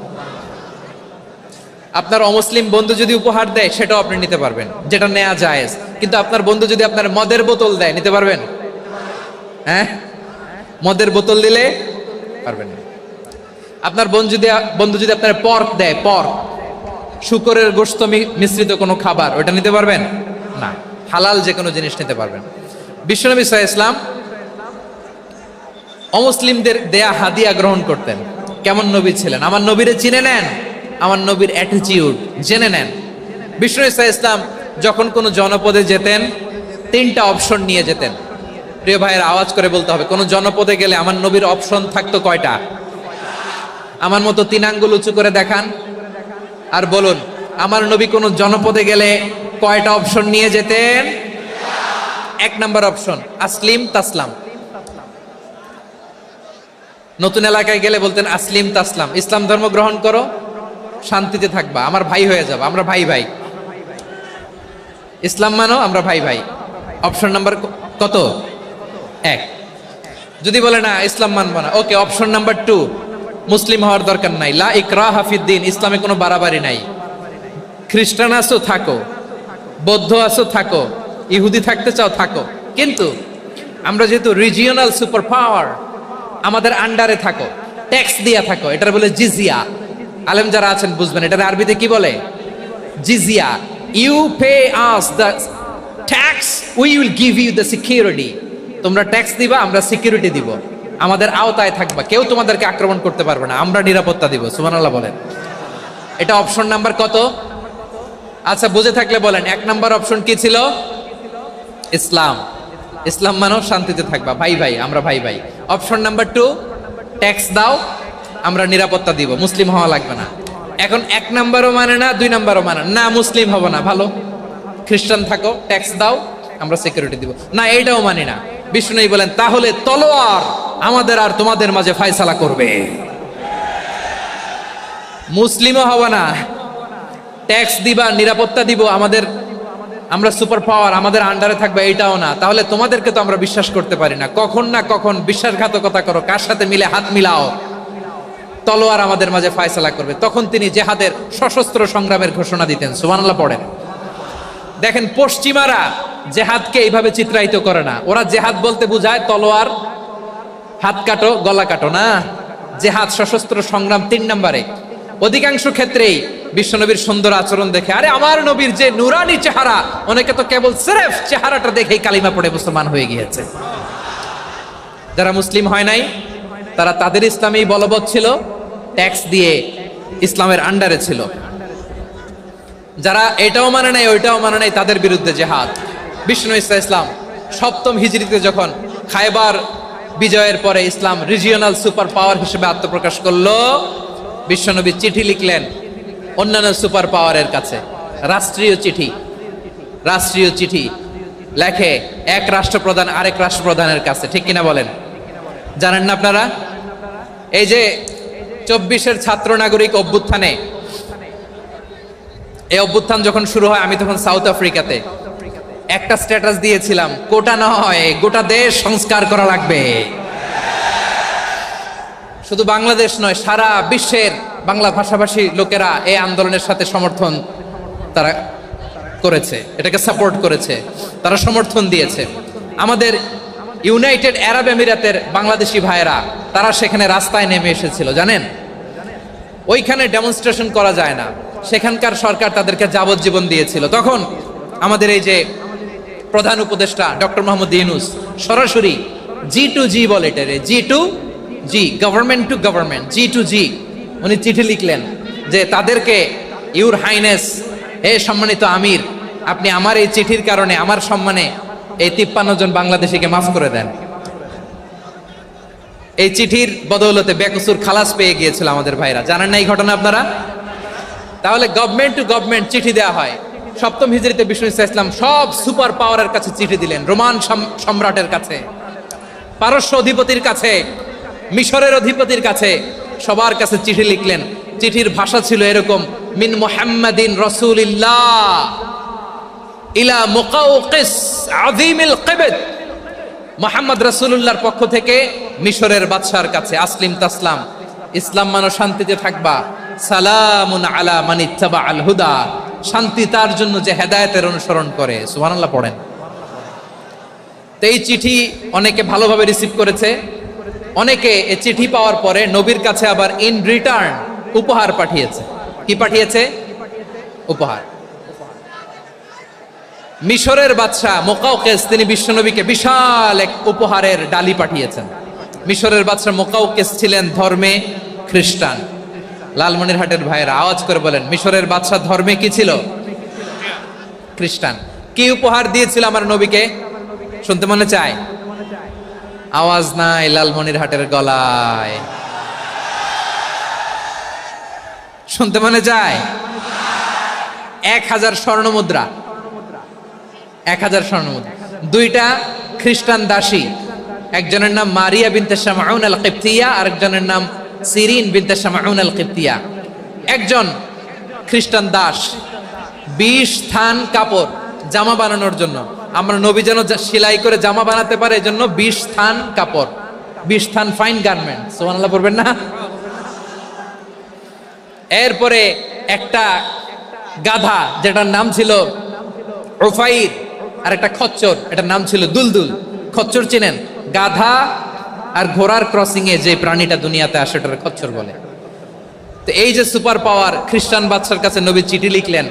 আপনার অমুসলিম বন্ধু যদি উপহার দেয়, সেটাও আপনি নিতে পারবেন, যেটা নেওয়া জায়েজ। কিন্তু আপনার বন্ধু যদি আপনার মদের বোতল দেয়, নিতে পারবেন? হ্যাঁ, মদের বোতল দিলে পারবেন না। আপনার বন্ধু যদি আপনার পর্ক দেয়, পর্ক, শুকরের গোশত মিশ্রিত কোনো খাবার, ওটা নিতে পারবেন না। হালাল যে কোনো জিনিস নিতে পারবেন। বিশ্বনবী সাল্লাল্লাহু আলাইহি ওয়াসাল্লাম অমুসলিমদের দেয়া হাদিয়া গ্রহণ করতেন। কেমন নবী ছিলেন! আমার নবীরে চিনে নেন, আমার নবীর অ্যাটিটিউড জেনে নেন। বিশ্বনবী সাল্লাল্লাহু আলাইহি ওয়াসাল্লাম যখন কোনো জনপদে যেতেন, 3টা অপশন নিয়ে যেতেন। প্রিয় ভাইয়ের আওয়াজ করে বলতে হবে, কোন জনপদে গেলে আমার নবীর অপশন থাকতো কয়টা? আমার মতো 3 আঙ্গুল উঁচু করে দেখান আর বলুন, আমার নবী কোন জনপদে গেলে কয়টা অপশন নিয়ে যেতেন? 1 নাম্বার অপশন, আসলিম তাসলাম। নতুন এলাকায় গেলে বলতেন আসলিম তাসলাম, ইসলাম ধর্ম গ্রহণ করো, শান্তিতে থাকবা, আমার ভাই হয়ে যাবে, আমরা ভাই ভাই, ইসলাম মানো, আমরা ভাই ভাই। অপশন নাম্বার কত? 1। যদি বলে না ইসলাম মানবো না, ওকে, অপশন নাম্বার 2, মুসলিম হওয়ার দরকার নাই, লা ইকরাহা ফিদ্দিন, ইসলামে কোনো বাড়াবাড়ি নাই। খ্রিস্টান আছো থাকো, বৌদ্ধ আছো থাকো, ইহুদি থাকতে চাও থাকো, কিন্তু আমরা যেহেতু রিজিওনাল সুপার পাওয়ার, আমাদের আন্ডারে থাকো, ট্যাক্স দিয়া থাকো, এটার বলে জিজিয়া। আলেম যারা আছেন বুঝবেন, এটার আরবিতে কি বলে? জিজিয়া। You pay us the tax, we will give you the security. তোমরা ট্যাক্স দিবা, আমরা সিকিউরিটি দিব, আমাদের আওতায় থাকবা, কেউ তোমাদেরকে আক্রমণ করতে পারবে না, আমরা নিরাপত্তা দিব। সুবহানাল্লাহ বলেন। এটা অপশন নাম্বার কত? আচ্ছা, বুঝে থাকলে বলেন, 1 নাম্বার অপশন কি ছিল? ইসলাম। ইসলাম মানো, শান্তিতে থাকবা, ভাই ভাই, আমরা ভাই ভাই। অপশন নাম্বার 2, ট্যাক্স দাও, আমরা নিরাপত্তা দিব, মুসলিম হওয়া লাগবে না। এখন 1 নাম্বারও মানে না, 2 নাম্বারও মানে না, মুসলিম হবো না, ভালো, খ্রিস্টান থাকো, ট্যাক্স দাও, আমরা সিকিউরিটি দিব না, এইটাও মানি না। বিষ্ণু বলেন, তাহলে তলোয়ার আমাদের আর তোমাদের মাঝে ফয়সালা করবে। মুসলিমও হব না, ট্যাক্স দিবা, নিরাপত্তা দিব, আমরা সুপার পাওয়ার, আমাদের আন্ডারে থাকবে, এইটাও না। তাহলে তোমাদেরকে তো আমরা বিশ্বাস করতে পারি না, কখন না কখন বিশ্বাসঘাতকতা করো, কার সাথে মিলে হাত মিলাও, তলোয়ার আমাদের মাঝে ফয়সালা করবে। তখন তিনি জেহাদের সশস্ত্র সংগ্রামের ঘোষণা দিতেন। সুবহানাল্লাহ পড়েন। দেখেন, পশ্চিমারা জেহাদকে এইভাবে চিত্রায়িত করে না। ওরা জেহাদ বলতে বুঝায় তলোয়ার, হাত কাটো, গলা কাটো, না, জেহাদ সশস্ত্র সংগ্রাম 3 নম্বরে। অধিকাংশ ক্ষেত্রেই বিশ্বনবীর সুন্দর আচরণ দেখে, আরে আমার নবীর যে নুরানি চেহারা, অনেকে তো কেবল সিরেফ চেহারাটা দেখেই কালিমা পড়ে মুসলমান হয়ে গিয়েছে। যারা মুসলিম হয় নাই, তারা তাদের ইসলামেই বলবৎ ছিল, ট্যাক্স দিয়ে ইসলামের আন্ডারে ছিল। যারা এটাও মানে নাই, ওইটাও মানে নাই, তাদের বিরুদ্ধে জেহাদ। বিষ্ণু ইসলাম 7ম হিজরিতে যখন খায়বার বিজয়ের পরে ইসলাম রিজিওনাল সুপার পাওয়ার হিসেবে আত্মপ্রকাশ করলো, বিশ্বনবী চিঠি লিখলেন অন্যান্য সুপার পাওয়ারের কাছে, রাষ্ট্রীয় চিঠি লেখে এক রাষ্ট্রপ্রধান আরেক রাষ্ট্রপ্রধানের কাছে, ঠিক কিনা বলেন? জানেন না আপনারা? এই যে 24-এর ছাত্র নাগরিক অভ্যুত্থানে এই অভ্যুত্থান যখন শুরু হয় আমি তখন সাউথ আফ্রিকাতে একটা স্ট্যাটাস দিয়েছিলাম, কোটা নয় গোটা দেশ সংস্কার করা লাগবে। শুধু বাংলাদেশ নয়, সারা বিশ্বের বাংলা ভাষাভাষী লোকেরা এই আন্দোলনের সাথে সমর্থন তারা করেছে, এটাকে সাপোর্ট করেছে, তারা সমর্থন দিয়েছে। আমাদের ইউনাইটেড আরব আমিরাতের বাংলাদেশি ভাইয়েরা তারা সেখানে রাস্তায় নেমে এসেছিল, জানেন? ওইখানে ডেমনস্ট্রেশন করা যায় না, সেখানকার সরকার তাদেরকে যাবজ্জীবন দিয়েছিল। তখন আমাদের এই যে প্রধান উপদেষ্টা ডক্টর মোহাম্মদ ইউনূস সরাসরি G2G বলে, এটারে G2G, government to government, G2G, উনি চিঠি লিখলেন যে তাদেরকে, ইউর হাইনেস, হে সম্মানিত আমির, আপনি আমার এই চিঠির কারণে আমার সম্মানে এই 53 জন বাংলাদেশিকে মাফ করে দেন। এই চিঠির বদৌলতে বেকসুর খালাস পেয়ে গিয়েছিল আমাদের ভাইরা, জানেন না এই ঘটনা আপনারা? তাহলে গভর্নমেন্ট টু গভর্নমেন্ট চিঠি দেওয়া হয়। সপ্তম হিজরিতে বিষ্ণু ইসলাম সব সুপার পাওয়ারের কাছে চিঠি দিলেন, রোমান সম্রাটের কাছে, পারস্য অধিপতির কাছে, মিশরের অধিপতির কাছে, সবার কাছে চিঠি লিখলেন। চিঠির ভাষা ছিল এরকম, মিন মুহাম্মাদিন রাসূলিল্লাহ ইলা মুকাওকিস আযীমিল কিবত, মুহাম্মদ রাসূলুল্লাহর পক্ষ থেকে মিশরের বাদশার কাছে, আসলিম তাসলাম, ইসলাম মানো শান্তিতে থাকবা, সালামুন আলা মান ইত্তাবা আল হুদা, শান্তি তার জন্য যে হেদায়েতের অনুসরণ করে। সুবহানাল্লাহ পড়েন। তো এই চিঠি অনেকে ভালোভাবে রিসিভ করেছে, অনেকে এই চিঠি পাওয়ার পরে নবীর কাছে আবার ইন রিটার্ন উপহার পাঠিয়েছে। কি পাঠিয়েছে? উপহার। মিশরের বাদশাহ মুকাওকিস তিনি বিশ্বনবীকে বিশাল এক উপহারের ডালি পাঠিয়েছেন। মিশরের বাদশাহ মুকাওকিস ছিলেন ধর্মে খ্রিস্টান। লালমনিরহাটের ভাইয়েরা আওয়াজ করে বলেন, মিশরের বাদশাহ ধর্মে কি ছিল? খ্রিস্টান। কি উপহার দিয়েছিল আমার নবীকে? শুনতে মনে চায়? আওয়াজ নাই লালমনিরহাটের গলায়, শুনতে মনে চায়? 1000 স্বর্ণ মুদ্রা, 1000 স্বর্ণ মুদ্রা। 2টা খ্রিস্টান দাসী, একজনের নাম মারিয়া বিনতে শামউন আল কিবতিয়া, আরেকজনের নাম সিরিন বিনতে শামউন আল কিবতিয়া। একজন খ্রিস্টান দাস 20 থান কাপড় জামা বানানোর জন্য, আমরা নবী যেন সেলাই করে জামা বানাতে পারে এজন্য 20 থান কাপড়, 20 থান ফাইন গার্মেন্ট, সুবহানাল্লাহ পড়বেন না? এরপরে একটা গাধা যেটার নাম ছিল উফাইর, আর একটা খচ্চর, এটার নাম ছিল দুলদুল। খচ্চর চিনেন? গাধা আর ঘোড়ার ক্রসিং এ যে প্রাণীটা দুনিয়াতে আসে ওটার খচ্চর বলে। তো এই যে সুপার পাওয়ার খ্রিস্টান বাদশার কাছে নবী চিঠি লিখলেন,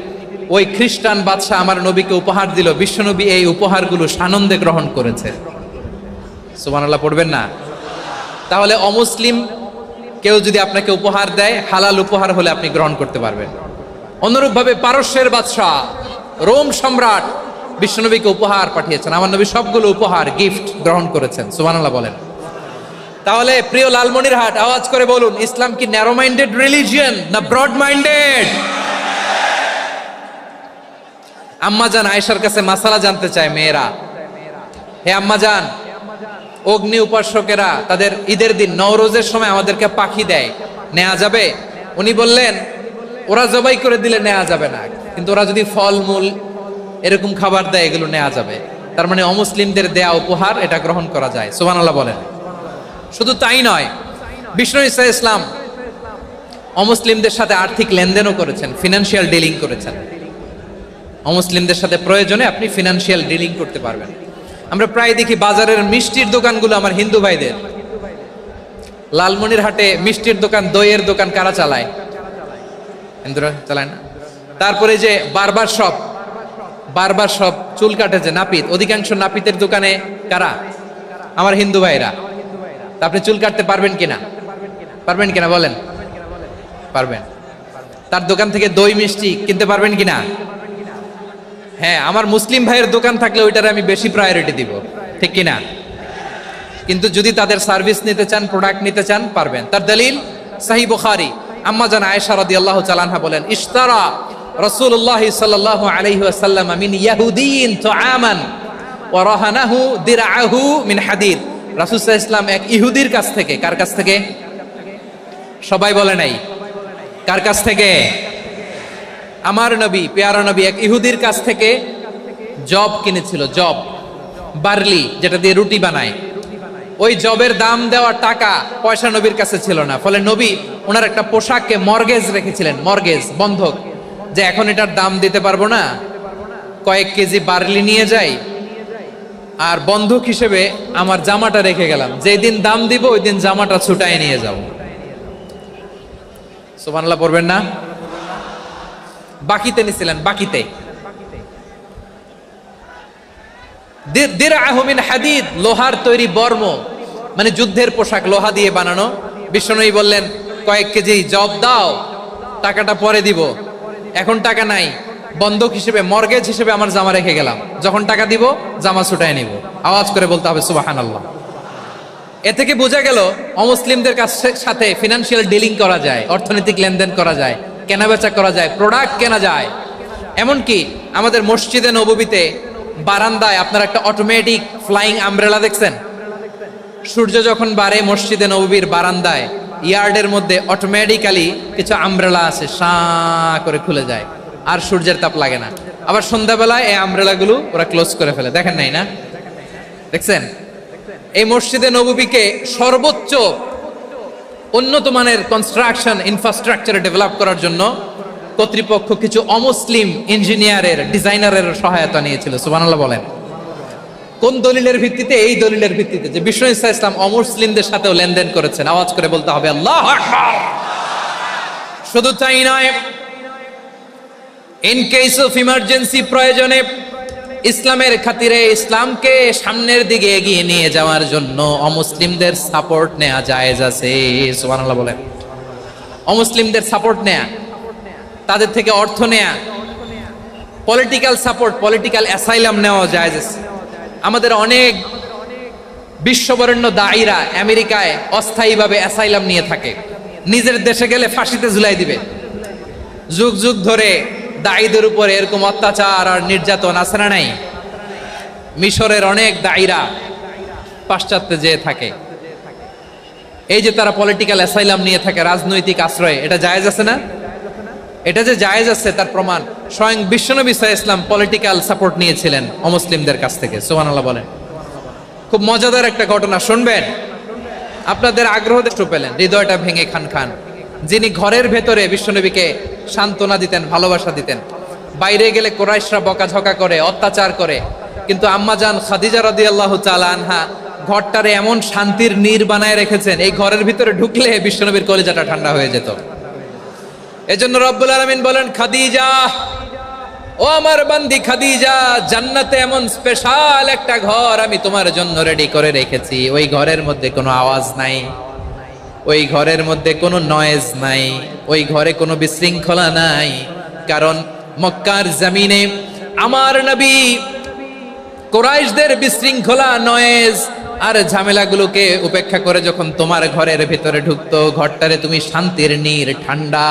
ওই খ্রিস্টান বাদশা আমার নবীকে উপহার দিল, বিশ্বনবী এই উপহারগুলো সানন্দে গ্রহণ করেছে। সুবহানাল্লাহ পড়বেন না? তাহলে অমুসলিম কেউ যদি আপনাকে উপহার দেয়, হালাল উপহার হলে আপনি গ্রহণ করতে পারবেন। অনুরূপভাবে পারস্যের বাদশাহ, রোম সম্রাট বিশ্বনবীকে উপহার পাঠিয়েছেন, আমার নবী সবগুলো উপহার গিফট গ্রহণ করেছেন। সুবহানাল্লাহ বলেন। তাহলে প্রিয় লালমনিরহাট আওয়াজ করে বলুন, ইসলাম কি ন্যারো মাইন্ডেড রিলিজিয়ন না ব্রড মাইন্ডেড? আম্মাজান আয়েশার কাছে মাসালা জানতে চায় মেয়েরা, হে আম্মাজান, অগ্নি উপাসকেরা তাদের ঈদের দিন নওরোজের সময় আমাদেরকে পাখি দেয়, নেওয়া যাবে? উনি বললেন, ওরা জবাই করে দিলে নেওয়া যাবে না, কিন্তু ওরা যদি ফলমূল এরকম খাবার দেয় এগুলো নেওয়া যাবে। তার মানে অমুসলিমদের দেয়া উপহার এটা গ্রহণ করা যায়। সুবহানাল্লাহ বলেন। শুধু তাই নয়, বিষ্ণু ঈসা ইসলাম অমুসলিমদের সাথে আর্থিক লেনদেনও করেছেন, ফিনান্সিয়াল ডিলিং করেছেন। অমুসলিমদের সাথে প্রয়োজনে আপনি ফিনান্সিয়াল ডিলিং করতে পারবেন। আমরা প্রায় দেখি বাজারের মিষ্টির দোকানগুলো আমার হিন্দু ভাইদের। লালমনিরহাটে মিষ্টির দোকান, দইয়ের দোকান কারা চালায়? হিন্দুরা চালায় না? তারপরে যে বারবার শপ, চুল কাটে যে নাপিত, অধিকাংশ নাপিতের দোকানে কারা? আমার হিন্দু ভাইরা। তা আপনি চুল কাটতে পারবেন কিনা? পারবেন কিনা বলেন? পারবেন। তার দোকান থেকে দই মিষ্টি কিনতে পারবেন কিনা? হ্যাঁ, আমার মুসলিম ভাইয়ের দোকান থাকলে ওইটারে আমি বেশি প্রায়োরিটি দিব, ঠিক কিনা? কিন্তু যদি তাদের সার্ভিস নিতে চান, প্রোডাক্ট নিতে চান, পারবেন। তার দলিল সহিহ বুখারী, আম্মা জান আয়েশা রাদিয়াল্লাহু তাআলা আনহা বলেন, ইশতারা রাসূলুল্লাহ সাল্লাল্লাহু আলাইহি ওয়াসাল্লাম মিন ইয়াহুদিয়িন তুআমান ওয়া রাহানাহু দিরআহু মিন হাদিদ। রাসূল সাল্লাল্লাহু আলাইহি ওয়াসাল্লাম এক ইহুদির কাছ থেকে, কার কাছ থেকে? সবাই বলে নাই, কার কাছ থেকে? আমার নবী, পেয়ারা নবী এক ইহুদির কাছ থেকে জব কিনেছিল, জব, বার্লি, যেটা দিয়ে রুটি বানায়। ওই জবের দাম দেওয়ার টাকা পয়সা নবীর কাছে ছিল না, ফলে নবী ওনার একটা পোশাককে মর্গেজ রেখেছিলেন, মর্গেজ, বন্ধক, যে এখন এটার দাম দিতে পারবো না, কয়েক কেজি বার্লি নিয়ে যাই আর বন্ধক হিসেবে আমার জামাটা রেখে গেলাম, যেদিন দাম দিব ওই দিন জামাটা ছুটায় নিয়ে যাব। সুবহানাল্লাহ পড়বেন না? বাকিতে নিছিলেন, বাকিতে। দিরআহু মিন হাদিদ, লোহার তৈরি বর্ম, মানে যুদ্ধের পোশাক, লোহা দিয়ে বানানো। বিশ্বনবী বললেন, কয়েক কেজি জব দাও, টাকাটা পরে দিব, এখন টাকা নাই, বন্ধক হিসেবে, মর্গেজ হিসেবে আমার জামা রেখে গেলাম, যখন টাকা দিব জামা ছুটায় নিব। আওয়াজ করে বলতে হবে সুবহানাল্লাহ। এ থেকে বোঝা গেল অমুসলিমদের সাথে ফিনান্সিয়াল ডিলিং করা যায়, অর্থনৈতিক লেনদেন করা যায়, কেনাবেচা করা যায়, প্রোডাক্ট কেনা যায়। এমনকি আমাদের মসজিদে নববীতে বারান্দায় আপনারা একটা অটোমেটিক ফ্লাইং আমব্রেলা দেখছেন? সূর্য যখন বাড়ে মসজিদে নববীর বারান্দায় ইয়ার্ডের মধ্যে অটোমেটিক্যালি কিছু আমব্রেলা আছে, সাঁ করে খুলে যায়, আর সূর্যের তাপ লাগে না। আবার সন্ধ্যাবেলায় এই আমব্রেলাগুলো ওরা ক্লোজ করে ফেলে, দেখেন নাই না? দেখছেন? এই মসজিদে নববীকে সর্বোচ্চ উন্নত মানের কনস্ট্রাকশন ইনফ্রাস্ট্রাকচারে ডেভেলপ করার জন্য কর্তৃপক্ষ কিছু অমুসলিম ইঞ্জিনিয়ারের, ডিজাইনারের সহায়তা নিয়েছিল। সুবহানাল্লাহ বলেন। কোন দলিলের ভিত্তিতে? এই দলিলের ভিত্তিতে যে বিষ্ণু ঈসা ইসলাম অমুসলিমদের সাথেও লেনদেন করেছেন। আওয়াজ করে বলতে হবে আল্লাহু আকবার। শুধু তাই নয়, ইন কেস অফ ইমার্জেন্সি, প্রয়োজনে ইসলামের খাতিরে, ইসলামকে সামনের দিকে এগিয়ে নিয়ে যাওয়ার জন্য অমুসলিমদের সাপোর্ট নেওয়া জায়েজ আছে। সুবহানাল্লাহ বলেন। অমুসলিমদের সাপোর্ট নেয়া, তাদের থেকে অর্থ নেয়া, পলিটিক্যাল সাপোর্ট, পলিটিক্যাল অ্যাসাইলাম নেওয়া জায়েজ আছে। আমাদের অনেক বিশ্ববরেণ্য দায়ীরা আমেরিকায় অস্থায়ীভাবে অ্যাসাইলাম নিয়ে থাকে, নিজের দেশে গেলে ফাঁসিতে ঝুলাই দিবে। যুগ যুগ ধরে দায়ীদের উপরে এরকম অত্যাচার আর নির্যাতন আছে না নাই? মিশরের অনেক দায়ীরা পাশ্চাত্যে যেয়ে থাকে, এই যে তারা পলিটিক্যাল অ্যাসাইলাম নিয়ে থাকে, রাজনৈতিক আশ্রয়, এটা জায়েজ আছে না? এটা যে জায়েজ আছে তার প্রমাণ স্বয়ং বিশ্বনবী সাল্লাল্লাহু আলাইহি ওয়াসাল্লাম পলিটিক্যাল সাপোর্ট নিয়েছিলেন অমুসলিমদের কাছ থেকে। সুবহানাল্লাহ বলেন। খুব মজাদার একটা ঘটনা শুনবেন, আপনাদের আগ্রহ দেখতে পেলেন, হৃদয়টা ভেঙে খান খান। যিনি ঘরের ভেতরে বিশ্বনবীকে সান্ত্বনা দিতেন, ভালোবাসা দিতেন, বাইরে গেলে কুরাইশরা বকাঝকা করে, অত্যাচার করে, কিন্তু আম্মাজান খাদিজা রাদিয়াল্লাহু তাআলা আনহা ঘরটারে এমন শান্তির নীর বানায় রেখেছেন, এই ঘরের ভিতরে ঢুকলে বিশ্বনবীর কলিজাটা ঠান্ডা হয়ে যেত। এজন্য রব্বুল আলামিন বলেন, খাদিজা, ও আমার বান্দি খাদিজা, জান্নাতে এমন স্পেশাল একটা ঘর আমি তোমার জন্য রেডি করে রেখেছি। ওই ঘরের মধ্যে কোনো আওয়াজ নাই, ওই ঘরের মধ্যে কোনো নয়েজ নাই, ওই ঘরে কোনো বিশৃঙ্খলা নাই। কারণ মক্কার জমিনে আমার নবী কুরাইশদের বিশৃঙ্খলা, নয়েজ আর ঝামেলাগুলোকে উপেক্ষা করে যখন তোমার ঘরের ভিতরে ঢুকতো, ঘরটারে তুমি শান্তির নীর, ঠান্ডা,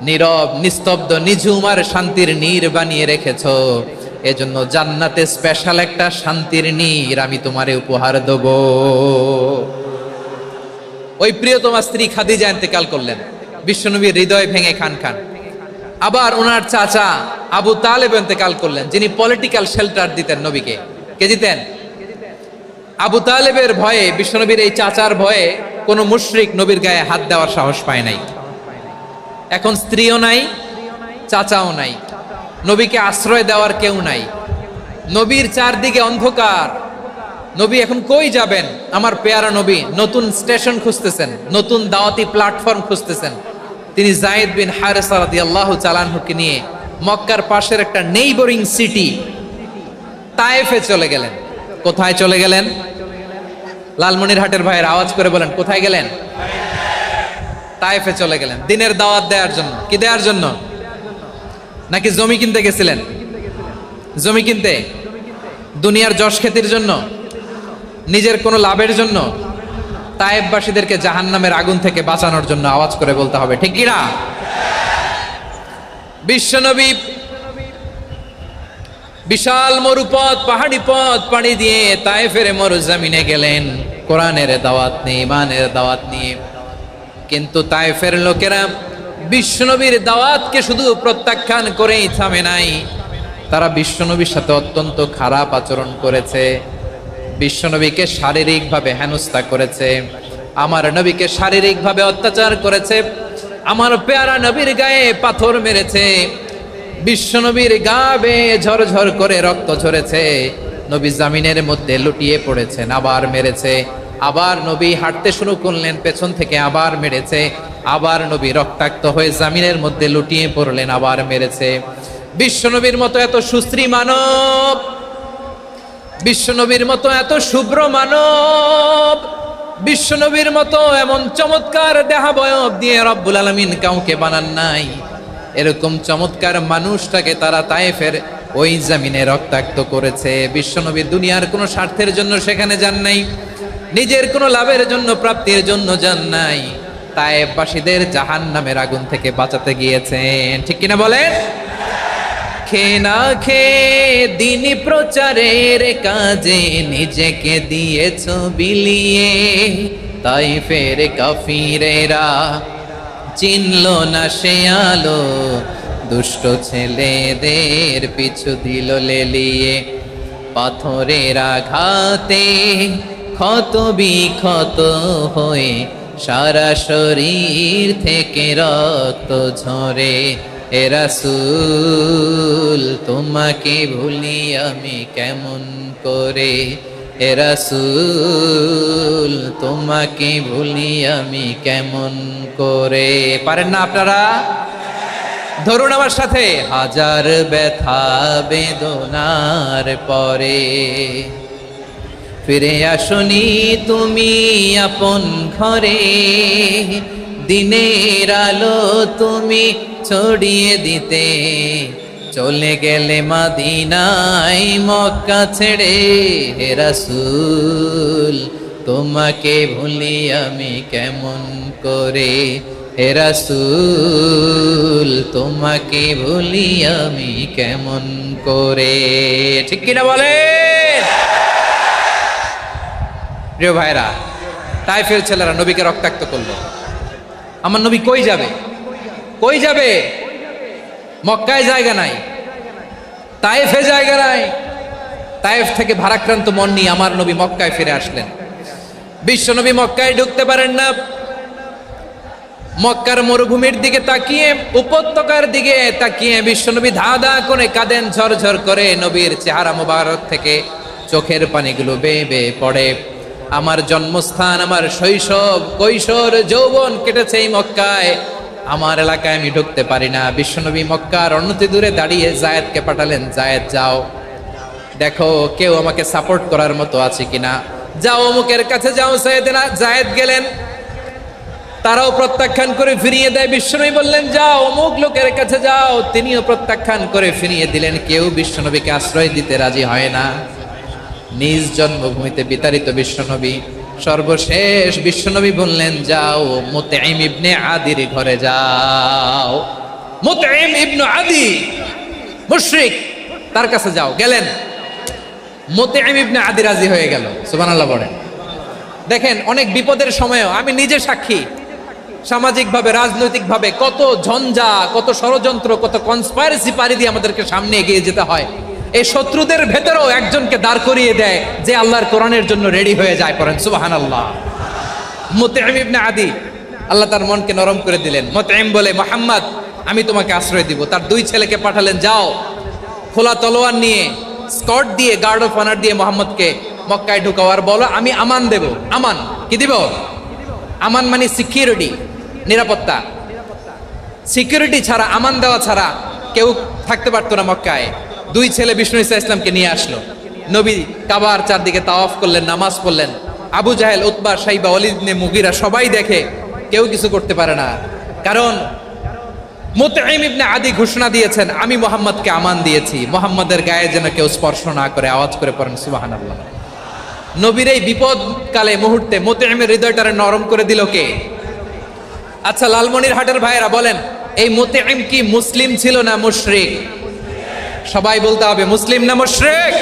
নীরব, নিস্তব্ধ, নিঝুম আর শান্তির নীর বানিয়ে রেখেছো। এজন্য জান্নাতে স্পেশাল একটা শান্তির নীর আমি তোমারে উপহার দেব। ওই প্রিয়তমা স্ত্রী খাদিজা ইন্তেকাল করলেন, বিশ্বনবীর হৃদয় ভেঙে খান খান। আবার ওনার চাচা আবু তালেব ইন্তেকাল করলেন, যিনি পলিটিক্যাল শেল্টার দিতেন নবীকে। কে দিতেন? আবু তালেবের ভয়ে, বিশ্বনবীর এই চাচার ভয়ে কোনো মুশরিক নবীর গায়ে হাত দেওয়ার সাহস পায় নাই। এখন স্ত্রীও নাই, চাচাও নাই, নবীকে আশ্রয় দেওয়ার কেউ নাই, নবীর চারদিকে অন্ধকার। নবী এখন কই যাবেন? আমার পেয়ারা নবী নতুন স্টেশন খুঁজতেছেন, নতুন দাওয়াতি প্ল্যাটফর্ম খুঁজতেছেন। তিনি যায়েদ বিন হারেসা রাদিয়াল্লাহু তাআলা আনহুকে নিয়ে মক্কার পাশের একটা নেইবরিং সিটি তায়েফে চলে গেলেন। কোথায় চলে গেলেন? লালমনিরহাটের ভাইয়ের আওয়াজ করে বলেন, কোথায় গেলেন? তায়েফে চলে গেলেন দিনের দাওয়াত দেওয়ার জন্য। কি দেওয়ার জন্য? নাকি জমি কিনতে গেছিলেন? জমি কিনতে, দুনিয়ার যশ খ্যাতির জন্য, নিজের কোনো লাভের জন্য? তায়েফবাসীদেরকে জাহান্নামের আগুন থেকে বাঁচানোর জন্য। আওয়াজ করে বলতে হবে ঠিক কি না? বিশ্বনবী বিশাল মরুপথ, পাহাড়ি পথ পাড়ি দিয়ে তায়েফের মরুজমিনে গেলেন কোরআনের দাওয়াত নিয়ে, ইমানের দাওয়াত নিয়ে। কিন্তু তায়েফের লোকেরা বিশ্বনবীর দাওয়াতকে শুধু প্রত্যাখ্যান করেই থামে নাই, তারা বিশ্বনবীর সাথে অত্যন্ত খারাপ আচরণ করেছে, বিশ্বনবীকে শারীরিকভাবে হেনস্থা করেছে, আমার নবীকে শারীরিকভাবে অত্যাচার করেছে, আমার পেয়ারা নবীর গায়ে পাথর মেরেছে, বিশ্বনবীর গা বেয়ে ঝরঝর করে রক্ত ঝরেছে, নবী জামিনের মধ্যে লুটিয়ে পড়েছেন, আবার মেরেছে, আবার নবী হাঁটতে শুরু করলেন, পেছন থেকে আবার মেরেছে, আবার নবী রক্তাক্ত হয়ে জামিনের মধ্যে লুটিয়ে পড়লেন, আবার মেরেছে। বিশ্বনবীর মতো এত সুশ্রী মানব, বিশ্বনবীর মতো এত শুভ্র মানব, বিশ্বনবীর মতো এমন চমৎকার দেহাবয়ব দিয়ে রব্বুল আলামিন কাউকে বানান নাই। এরকম চমৎকার মানুষটাকে তারা তায়েফের ওই জমিনে রক্তাক্ত করেছে। বিশ্বনবী দুনিয়ার কোনো স্বার্থের জন্য সেখানে যান নাই, নিজের কোনো লাভের জন্য, প্রাপ্তির জন্য যান নাই, তায়েফবাসীদের জাহান্নামের আগুন থেকে বাঁচাতে গিয়েছেন। ঠিক কিনা বলেন? খেয়ে না খেয়ে দিন প্রচারের কাজে নিজেকে দিয়েছ বিলিয়ে, তায়েফের কাফিরেরা চিনল না সে আলো, দুষ্ট ছেলেদের পিছু দিল লেলিয়ে, পাথরের আঘাতে ক্ষত বিক্ষত হয়ে সারা শরীর থেকে রক্ত ঝরে। এ রাসূল তোমাকে ভুলি আমি কেমন করে, এ রাসূল তোমাকে ভুলি আমি কেমন করে। পারেন না আপনারা? ধরুন আমার সাথে, হাজার ব্যথা বেদনার পরে ফিরে আসনি তুমি আপন ঘরে, দিনের আলো তুমি ছড়িয়ে দিতে, চলে গেলে মদিনায় মক্কা ছেড়ে। হে রাসূল তোমাকে ভুলি আমি কেমন করে, হে রাসূল তোমাকে ভুলি আমি কেমন করে। ঠিক কিনা বলেন? প্রিয় ভাইরা, তায়েফের ছেলেরা নবীকে রক্তাক্ত করলো। আমার নবী কই যাবে? কই যাবে? মক্কায় জায়গা নাই, তায়েফে জায়গা নাই। তায়েফ থেকে ভারাক্রান্ত মন নিয়ে আমার নবী মক্কায় ফিরে আসলেন। বিশ্ব নবী মক্কায় ঢুকতে পারেন না। মক্কার মরুভূমির দিকে তাকিয়ে, উপত্যকার দিকে তাকিয়ে বিশ্বনবী ধা ধা করে কাঁদেন, ঝরঝর করে নবীর চেহারা মোবারক থেকে চোখের পানিগুলো বেয়ে বেয়ে পড়ে। আমার জন্মস্থান, আমার শৈশব, কৈশোর, যৌবন কেটেছে এই মক্কায়, আমার এলাকায় আমি ঢুকতে পারি না। বিশ্বনবী মক্কার অনতি দূরে দাঁড়িয়ে জায়েদকে পাঠালেন, জায়েদ যাও দেখো কেউ আমাকে সাপোর্ট করার মতো আছে কিনা, যাও অমুকের কাছে যাও। জায়েদ গেলেন, তারাও প্রত্যাখ্যান করে ফিরিয়ে দেয়। বিশ্বনবী বললেন যাও অমুক লোকের কাছে যাও, তিনিও প্রত্যাখ্যান করে ফিরিয়ে দিলেন। কেউ বিশ্বনবীকে আশ্রয় দিতে রাজি হয় না। নিজ জন্মভূমিতে বিতাড়িত বিশ্বনবী, সর্বশেষ বিশ্বনবী বললেন যাও মুতঈম ইবনে আদির ঘরে যাও। মুতঈম ইবনে আদি মুশরিক, তার কাছে যাও। গেলেন, মুতঈম ইবনে আদি রাজি হয়ে গেল। সুবহানাল্লাহ বলেন। দেখেন, অনেক বিপদের সময়ও আমি নিজে সাক্ষী, সামাজিকভাবে, রাজনৈতিকভাবে কত ঝঞ্ঝা, কত ষড়যন্ত্র, কত কনস্পাইরেসি পাড়ি দিয়ে আমাদেরকে সামনে এগিয়ে যেতে হয়। এই শত্রুদের ভেতরেও একজনকে দাঁড় করিয়ে দেয় যে আল্লাহর কোরআনের জন্য রেডি হয়ে যায়। পড়েন সুবহানাল্লাহ। মুতঈম ইবনে আদি, আল্লাহ তার মনকে নরম করে দিলেন। মুতঈম বলে, মুহাম্মদ আমি তোমাকে আশ্রয় দিব। তার দুই ছেলেকে পাঠালেন, যাও খোলা তলোয়ার নিয়ে, স্কট দিয়ে, গার্ড অফ অনার দিয়ে মোহাম্মদকে মক্কায় ঢুকাও, আর বলো আমি আমান দেব। আমান কি দিব? আমান মানে সিকিউরিটি, নিরাপত্তা। সিকিউরিটি ছাড়া, আমান দেওয়া ছাড়া কেউ থাকতে পারতো না মক্কায়। দুই ছেলে বিষ্ণু ঈসা ইসলামকে নিয়ে আসলো। নবী কাবার চারদিকে তাওয়াফ করলেন, নামাজ পড়লেন। আবু জাহেল, উতবা, শাইবা, ওয়ালিদ ইবনে মুগীরা সবাই দেখে, কেউ কিছু করতে পারে না। কারণ মুতঈম ইবনে আদি ঘোষণা দিয়েছেন, আমি মুহাম্মদকে আমান দিয়েছি, মুহাম্মদের গায়ে যেন কেউ স্পর্শ না করে। আওয়াজ করে পড়েন সুবহানাল্লাহ। নবীর এই বিপদকালে মুহূর্তে মুতঈমের হৃদয়টারে নরম করে দিল কে? আচ্ছা, লালমনিরহাটের ভাইয়েরা বলেন, এই মুতঈম কি মুসলিম ছিল না মুশরিক? সবাই বলতে হবে মুসলিম না মুশরিক?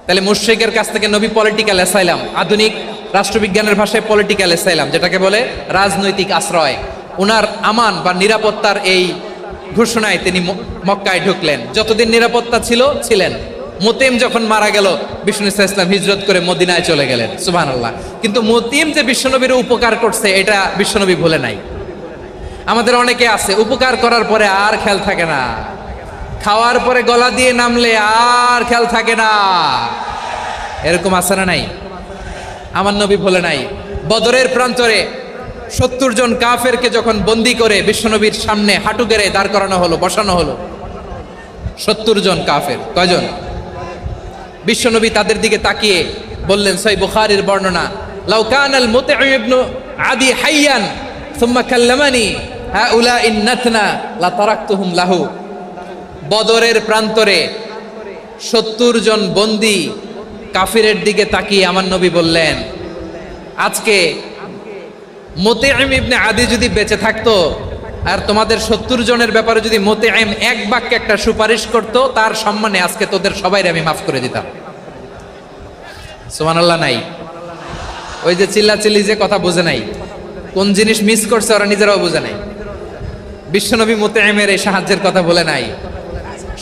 তাহলে মুশরিকের কাছ থেকে নবী পলিটিক্যাল অ্যাসাইলাম, আধুনিক রাষ্ট্রবিজ্ঞানের ভাষায় পলিটিক্যাল অ্যাসাইলাম, যেটাকে বলে রাজনৈতিক আশ্রয়। উনার আমান বা নিরাপত্তার এই ঘোষণায় তিনি মক্কায় ঢুকলেন। যতদিন নিরাপত্তা ছিলেন। মুতিম যখন মারা গেল, বিষ্ণু ইসলাম হিজরত করে মদিনায় চলে গেলেন, সুবহানাল্লাহ। কিন্তু মুতিম যে বিশ্বনবীর উপকার করছে এটা বিশ্বনবী ভুলে নাই। আমাদের অনেকে আছে উপকার করার পরে আর খেয়াল থাকে না, খাওয়ার পরে গলা দিয়ে নামলে আর খেয়াল থাকে না, এরকম আছে না নাই? আমার নবী ভুলে নাই। বদরের প্রান্তরে 70 জন কাফেরকে যখন বন্দি করে বিশ্বনবীর সামনে হাঁটু গেড়ে দাঁড় করানো হলো, বসানো হলো, 70 জন কাফের। কয়জন? বিশ্বনবী তাদের দিকে তাকিয়ে বললেন, সহিহ বুখারীর বর্ণনা, লাউ কানাল মুতঈম ইবনে আদি হাইয়ান সুম্মা কাল্লামানি হাউলাই নাতনা লা তারাকতুহুম লাহু। বদরের প্রান্তরে 70 জন বন্দি কাফিরের দিকে তাকিয়ে আমার নবী বললেন, আজকে মুতঈম ইবনে আদি যদি বেঁচে থাকতো আর তোমাদের 70 জনের ব্যাপারে যদি মুতঈম এক বাক্যে একটা সুপারিশ করতো, তার সম্মানে আজকে তোদের সবাইকে আমি মাফ করে দিতাম। সুবহানাল্লাহ নাই? ওই যে চিল্লাচিল্লি যে কথা বুঝে নাই, কোন জিনিস মিস করছে ওরা নিজেরাও বুঝে নাই। বিশ্বনবী মুতঈমের এই সাহায্যের কথা বলে নাই।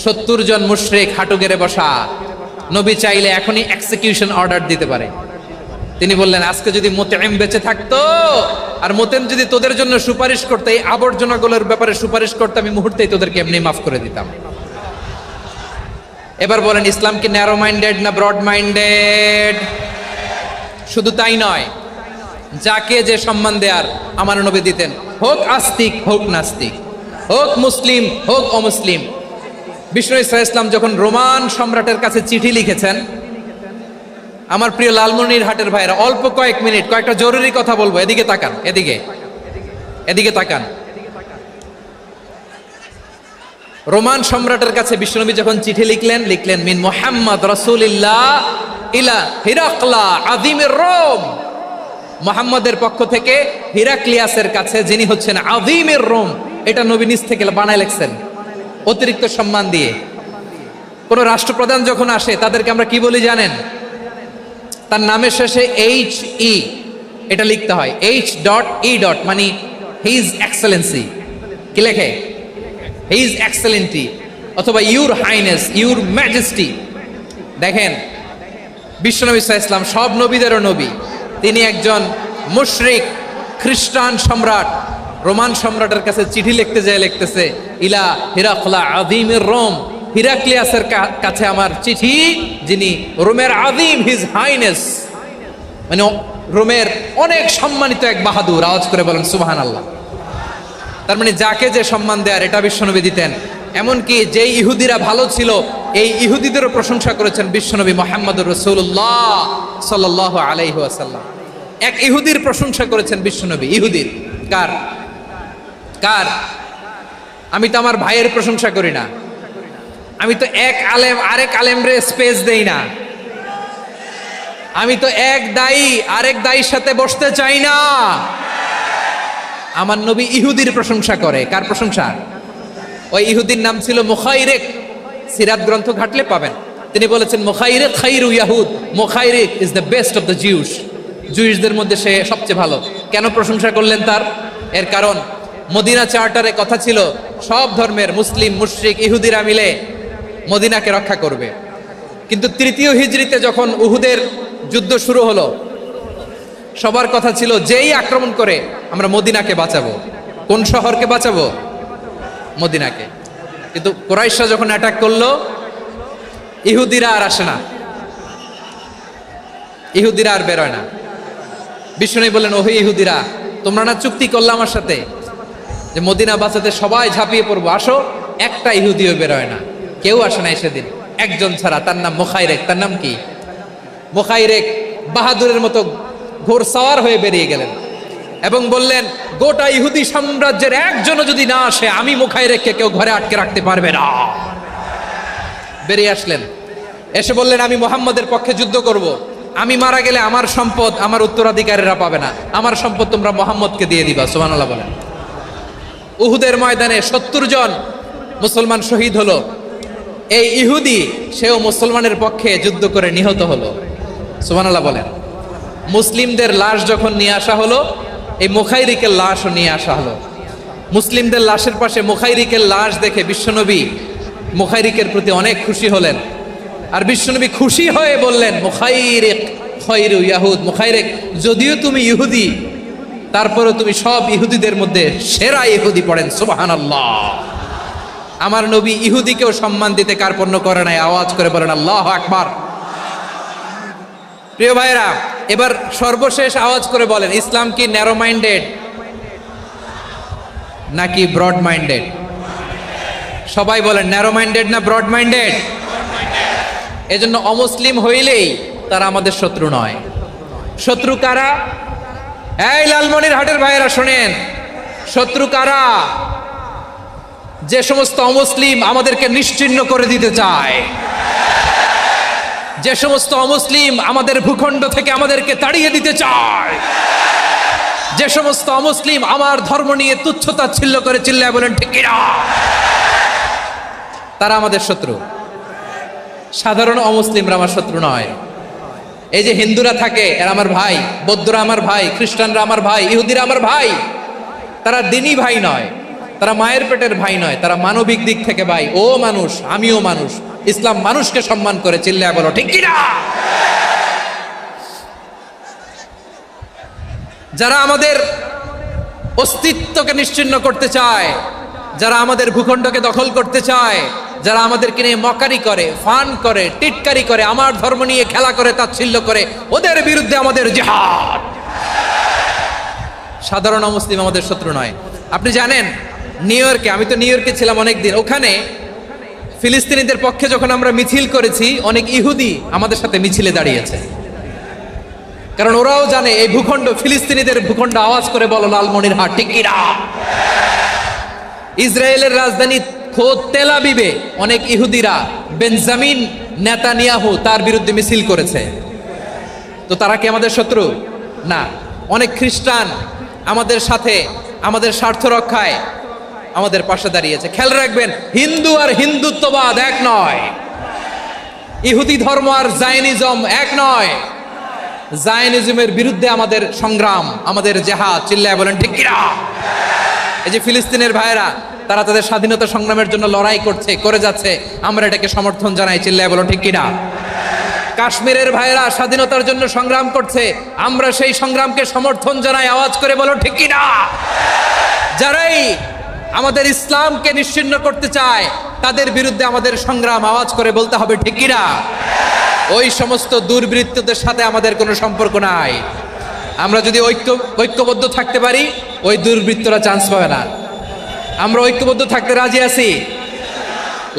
70 জন মুশরিক হাঁটু গেড়ে বসা, নবী চাইলে এখনই এক্সিকিউশন অর্ডার দিতে পারে। তিনি বললেন, আজকে যদি মুতঈম বেঁচে থাকতো আর মুতঈম যদি তোদের জন্য সুপারিশ করতে, এই আবর্জনাগুলোর ব্যাপারে সুপারিশ করতে, আমি মুহূর্তেই তোদেরকে এমনি মাফ করে দিতাম। এবার বলেন, ইসলাম কি ন্যারো মাইন্ডেড না ব্রড মাইন্ডেড? শুধু তাই নয়, যাকে যে সম্মান দেয়ার আমার নবী দিতেন, হোক আস্তিক হোক নাস্তিক, হোক মুসলিম হোক অমুসলিম। বিষ্ণু ইসলাম যখন রোমান সম্রাটের কাছে চিঠি লিখেছেন, আমার প্রিয় লালমনিরহাটের ভাইরা, অল্প কয়েক মিনিট কয়েকটা জরুরি কথা বলবো, এদিকে তাকান, এদিকে তাকান। রোমান সম্রাটের কাছে বিশ্বনবী যখন চিঠি লিখলেন মিন মুহাম্মদ রাসূলিল্লাহ ইলা হিরাকলা আযীমির রোম, মুহাম্মদের পক্ষ থেকে হিরাক্লিয়াসের কাছে, যিনি হচ্ছেন আযীমির রোম। এটা নবী নিজ থেকে বানায় লিখছেন, অতিরিক্ত সম্মান দিয়ে। কোন রাষ্ট্রপ্রধান যখন আসে তাদেরকে আমরা কি বলি জানেন? তার নামের শেষে HE এটা লিখতে হয়, H.E. মানে হিজ এক্সেলেন্সি। কি লেখে? হিজ এক্সেলেন্টি, অথবা ইউর হাইনেস, ইউর ম্যাজেস্টি। দেখেন, বিশ্বনবী সাল্লাল্লাহু আলাইহি ওয়াসাল্লাম সব নবীদেরও নবী। তিনি একজন মুশরিক খ্রিস্টান সম্রাট, রোমান সম্রাটের কাছে চিঠি লিখতে যায়, লিখতেছে ইলা হিরাকলা আযীমির রোম, হিরাক্লিয়াসের কাছে আমার চিঠি, যিনি রোমের আযীম, হিজ হাইনেস, মানে রোমের অনেক সম্মানিত এক বাহাদুর। আওয়াজ করে বলেন সুবহানাল্লাহ। তার মানে যাকে যে সম্মান দেয়ার এটা বিশ্বনবী দিতেন। এমনকি যেই ইহুদিরা ভালো ছিল, এই ইহুদিদেরও প্রশংসা করেছেন বিশ্বনবী মুহাম্মদুর রাসূলুল্লাহ সাল্লাল্লাহু আলাইহি ওয়াসাল্লাম। এক ইহুদির প্রশংসা করেছেন বিশ্বনবী। ইহুদির কার? আমি তো আমার ভাইয়ের প্রশংসা করি না, আমি তো এক আলেম আরেক আলেমরে স্পেস দেই না, আমি তো এক দায়ী আরেক দায়ীর সাথে বসতে চাই না। আমার নবী ইহুদির প্রশংসা করে। কার প্রশংসা? ওই ইহুদির নাম ছিল মুখাইরিক। সিরাত গ্রন্থ ঘাটলে পাবেন। তিনি বলেছেন, মুখাইরিক খাইরু ইয়াহুদ, মুখাইরিক is the best of the Jews. জুইশদের মধ্যে সে সবচেয়ে ভালো। কেন প্রশংসা করলেন তার? এর কারণ মদিনা চার্টারে কথা ছিল সব ধর্মের মুসলিম, মুশরিক, ইহুদিরা মিলে মদিনাকে রক্ষা করবে। কিন্তু 3য় হিজরিতে যখন উহুদের যুদ্ধ শুরু হলো, সবার কথা ছিল যেই আক্রমণ করে আমরা মদিনাকে বাঁচাবো। কোন শহরকে বাঁচাবো? মদিনাকে। কিন্তু কুরাইশরা যখন অ্যাটাক করলো, ইহুদিরা আর আসে না, ইহুদিরা আর বেরোয় না। বিষ্ণু বললেন, ওহে ইহুদিরা, তোমরা না চুক্তি করলে আমার সাথে যে মদিনা বাঁচাতে সবাই ঝাঁপিয়ে পড়বো, আসো। একটা ইহুদিও বেরোয় না, কেউ আসে না সেদিন, একজন ছাড়া। তার নাম মুখাইরেক। তার নাম কি? মুখাইরেক বাহাদুরের মতো ঘোড়সাওয়ার হয়ে বেরিয়ে গেলেন এবং বললেন, গোটা ইহুদি সাম্রাজ্যের একজনও যদি না আসে, আমি মুখাইরেককে কেউ ঘরে আটকে রাখতে পারবে না। বেরিয়ে আসলেন, এসে বললেন, আমি মুহাম্মদের পক্ষে যুদ্ধ করব। আমি মারা গেলে আমার সম্পদ আমার উত্তরাধিকারীরা পাবে না, আমার সম্পদ তোমরা মুহাম্মদকে দিয়ে দিবা। সুবহানাল্লাহ বলেন। উহুদের ময়দানে 70 জন মুসলমান শহীদ হলো। এই ইহুদি, সেও মুসলমানের পক্ষে যুদ্ধ করে নিহত হলো। সুবহানাল্লাহ বলেন। মুসলিমদের লাশ যখন নিয়ে আসা হলো, এই মুখাইরিকের লাশও নিয়ে আসা হলো। মুসলিমদের লাশের পাশে মুখাইরিকের লাশ দেখে বিশ্বনবী মুখাইরিকের প্রতি অনেক খুশি হলেন। আর বিশ্বনবী খুশি হয়ে বললেন, মুখাইরিক খয়রু ইয়াহুদ, মুখাইরিক যদিও তুমি ইহুদি, তারপরেও তুমি সব ইহুদিদের মধ্যে সেরা ইহুদি। পড়েন সুবহানাল্লাহ। আমার নবী ইহুদিকেও সম্মান দিতে কার্পণ্য করে নাই। আওয়াজ করে বলেন আল্লাহু আকবার। প্রিয় ভাইরা, এবার সর্বশেষ আওয়াজ করে বলেন, ইসলাম কি ন্যারো মাইন্ডেড নাকি ব্রড মাইন্ডেড? সবাই বলেন ন্যারো মাইন্ডেড না ব্রড মাইন্ডেড? এজন্য অমুসলিম হইলেই তারা আমাদের শত্রু নয়। শত্রু কারা? এই লালমনিরহাটের ভাইয়েরা শোনেন, শত্রু কারা? যে সমস্ত অমুসলিম আমাদেরকে নিশ্চিহ্ন করে দিতে চায়, যে সমস্ত অমুসলিম আমাদের ভূখণ্ড থেকে আমাদেরকে তাড়িয়ে দিতে চায়, যে সমস্ত অমুসলিম আমার ধর্ম নিয়ে তুচ্ছতাচ্ছিল্য করে চিল্লায় বলেন ঠিক কিনা, তারা আমাদের শত্রু। সাধারণ অমুসলিমরা আমার শত্রু নয়। এই যে হিন্দুরা থাকে এরা আমার ভাই, বৌদ্ধরা আমার ভাই, খ্রিস্টানরা আমার ভাই, ইহুদিরা আমার ভাই। তারা দিনই ভাই নয়, তারা মায়ের পেটের ভাই নয়, তারা মানবিক দিক থেকে ভাই। ও মানুষ, আমিও মানুষ। ইসলাম মানুষকে সম্মান করে, চিল্লায় বলো ঠিক কিনা। যারা আমাদের অস্তিত্বকে নিশ্চিহ্ন করতে চায়, যারা আমাদের ভূখণ্ডকে দখল করতে চায়, যারা আমাদেরকে নিয়ে মকারি করে, ফান করে, টিটকারি করে, আমার ধর্ম নিয়ে খেলা করে, তাচ্ছিল্য করে, ওদের বিরুদ্ধে আমাদের জিহাদ। সাধারণ মুসলিম আমাদের শত্রু নয়। আপনি জানেন নিউ ইয়র্কে, আমি তো নিউ ইয়র্কে ছিলাম অনেকদিন, ওখানে ফিলিস্তিনিদের পক্ষে যখন আমরা মিছিল করেছি, অনেক ইহুদি আমাদের সাথে মিছিলে দাঁড়িয়েছে। কারণ ওরাও জানে এই ভূখণ্ড ফিলিস্তিনিদের ভূখণ্ড। আওয়াজ করে বলো লালমনিরহাট ঠিক কিনা। ইসরায়েলের রাজধানী খোদ তেল আবিবে অনেক ইহুদিরা বেঞ্জামিন নেতানিয়াহু তার বিরুদ্ধে মিছিল করেছে। তো তারা কি আমাদের শত্রু? না। অনেক খ্রিস্টান আমাদের সাথে আমাদের স্বার্থ রক্ষায় আমাদের পাশে দাঁড়িয়েছে। খেয়াল রাখবেন, হিন্দু আর হিন্দুত্ববাদ এক নয়, ইহুদি ধর্ম আর জায়নিজম এক নয়। জায়নিজমের বিরুদ্ধে আমাদের সংগ্রাম, আমাদের জেহাদ, চিল্লায় বলেন ঠিক কিনা। এই যে ফিলিস্তিনের ভাইরা, তারা তাদের স্বাধীনতা সংগ্রামের জন্য লড়াই করছে, করে যাচ্ছে, আমরা এটাকে সমর্থন জানাই, চিল্লায় বলো ঠিক কিনা। কাশ্মীরের ভাইরা স্বাধীনতার জন্য সংগ্রাম করছে, আমরা সেই সংগ্রামকে সমর্থন জানাই, আওয়াজ করে বলো ঠিক কিনা। যারাই আমাদের ইসলামকে নিশ্চিহ্ন করতে চায় তাদের বিরুদ্ধে আমাদের সংগ্রাম, আওয়াজ করে বলতে হবে ঠিক কিনা। ওই সমস্ত দুর্বৃত্তদের সাথে আমাদের কোনো সম্পর্ক নাই। আমরা যদি ঐক্যবদ্ধ থাকতে পারি, ওই দুর্বৃত্তরা চান্স পাবে না। আমরা ঐক্যবদ্ধ থাকতে রাজি আছি।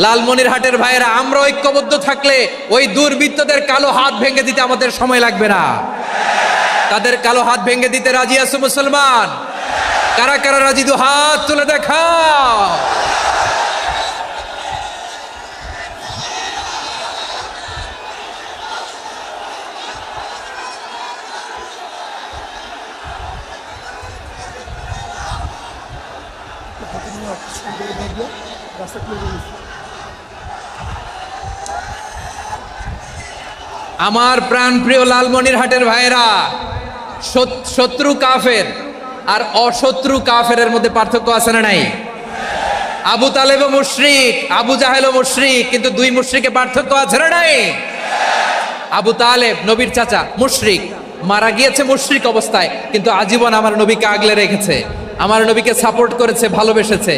লালমনিরহাটের ভাইয়েরা, আমরা ঐক্যবদ্ধ থাকলে ওই দুর্বৃত্তদের কালো হাত ভেঙে দিতে আমাদের সময় লাগবে না। তাদের কালো হাত ভেঙে দিতে রাজি আছো মুসলমান? কারা কারা রাজি? দু হাত তুলে দেখাও। আমার প্রাণ প্রিয় লালমনিরহাটের ভাইয়েরা, শত্রু কাফের আর অশত্রু কাফেরের মধ্যে পার্থক্য আছে না নাই? আবু তালেবও মুশরিক, আবু জাহেলও মুশরিক, কিন্তু দুই মুশরিকে পার্থক্য আছে না নাই? আবু তালেব নবীর চাচা, মুশরিক, মারা গিয়েছে মুশরিক অবস্থায়, কিন্তু আজীবন আমার নবীকে আগলে রেখেছে, আমার নবীকে সাপোর্ট করেছে, ভালোবেসেছে।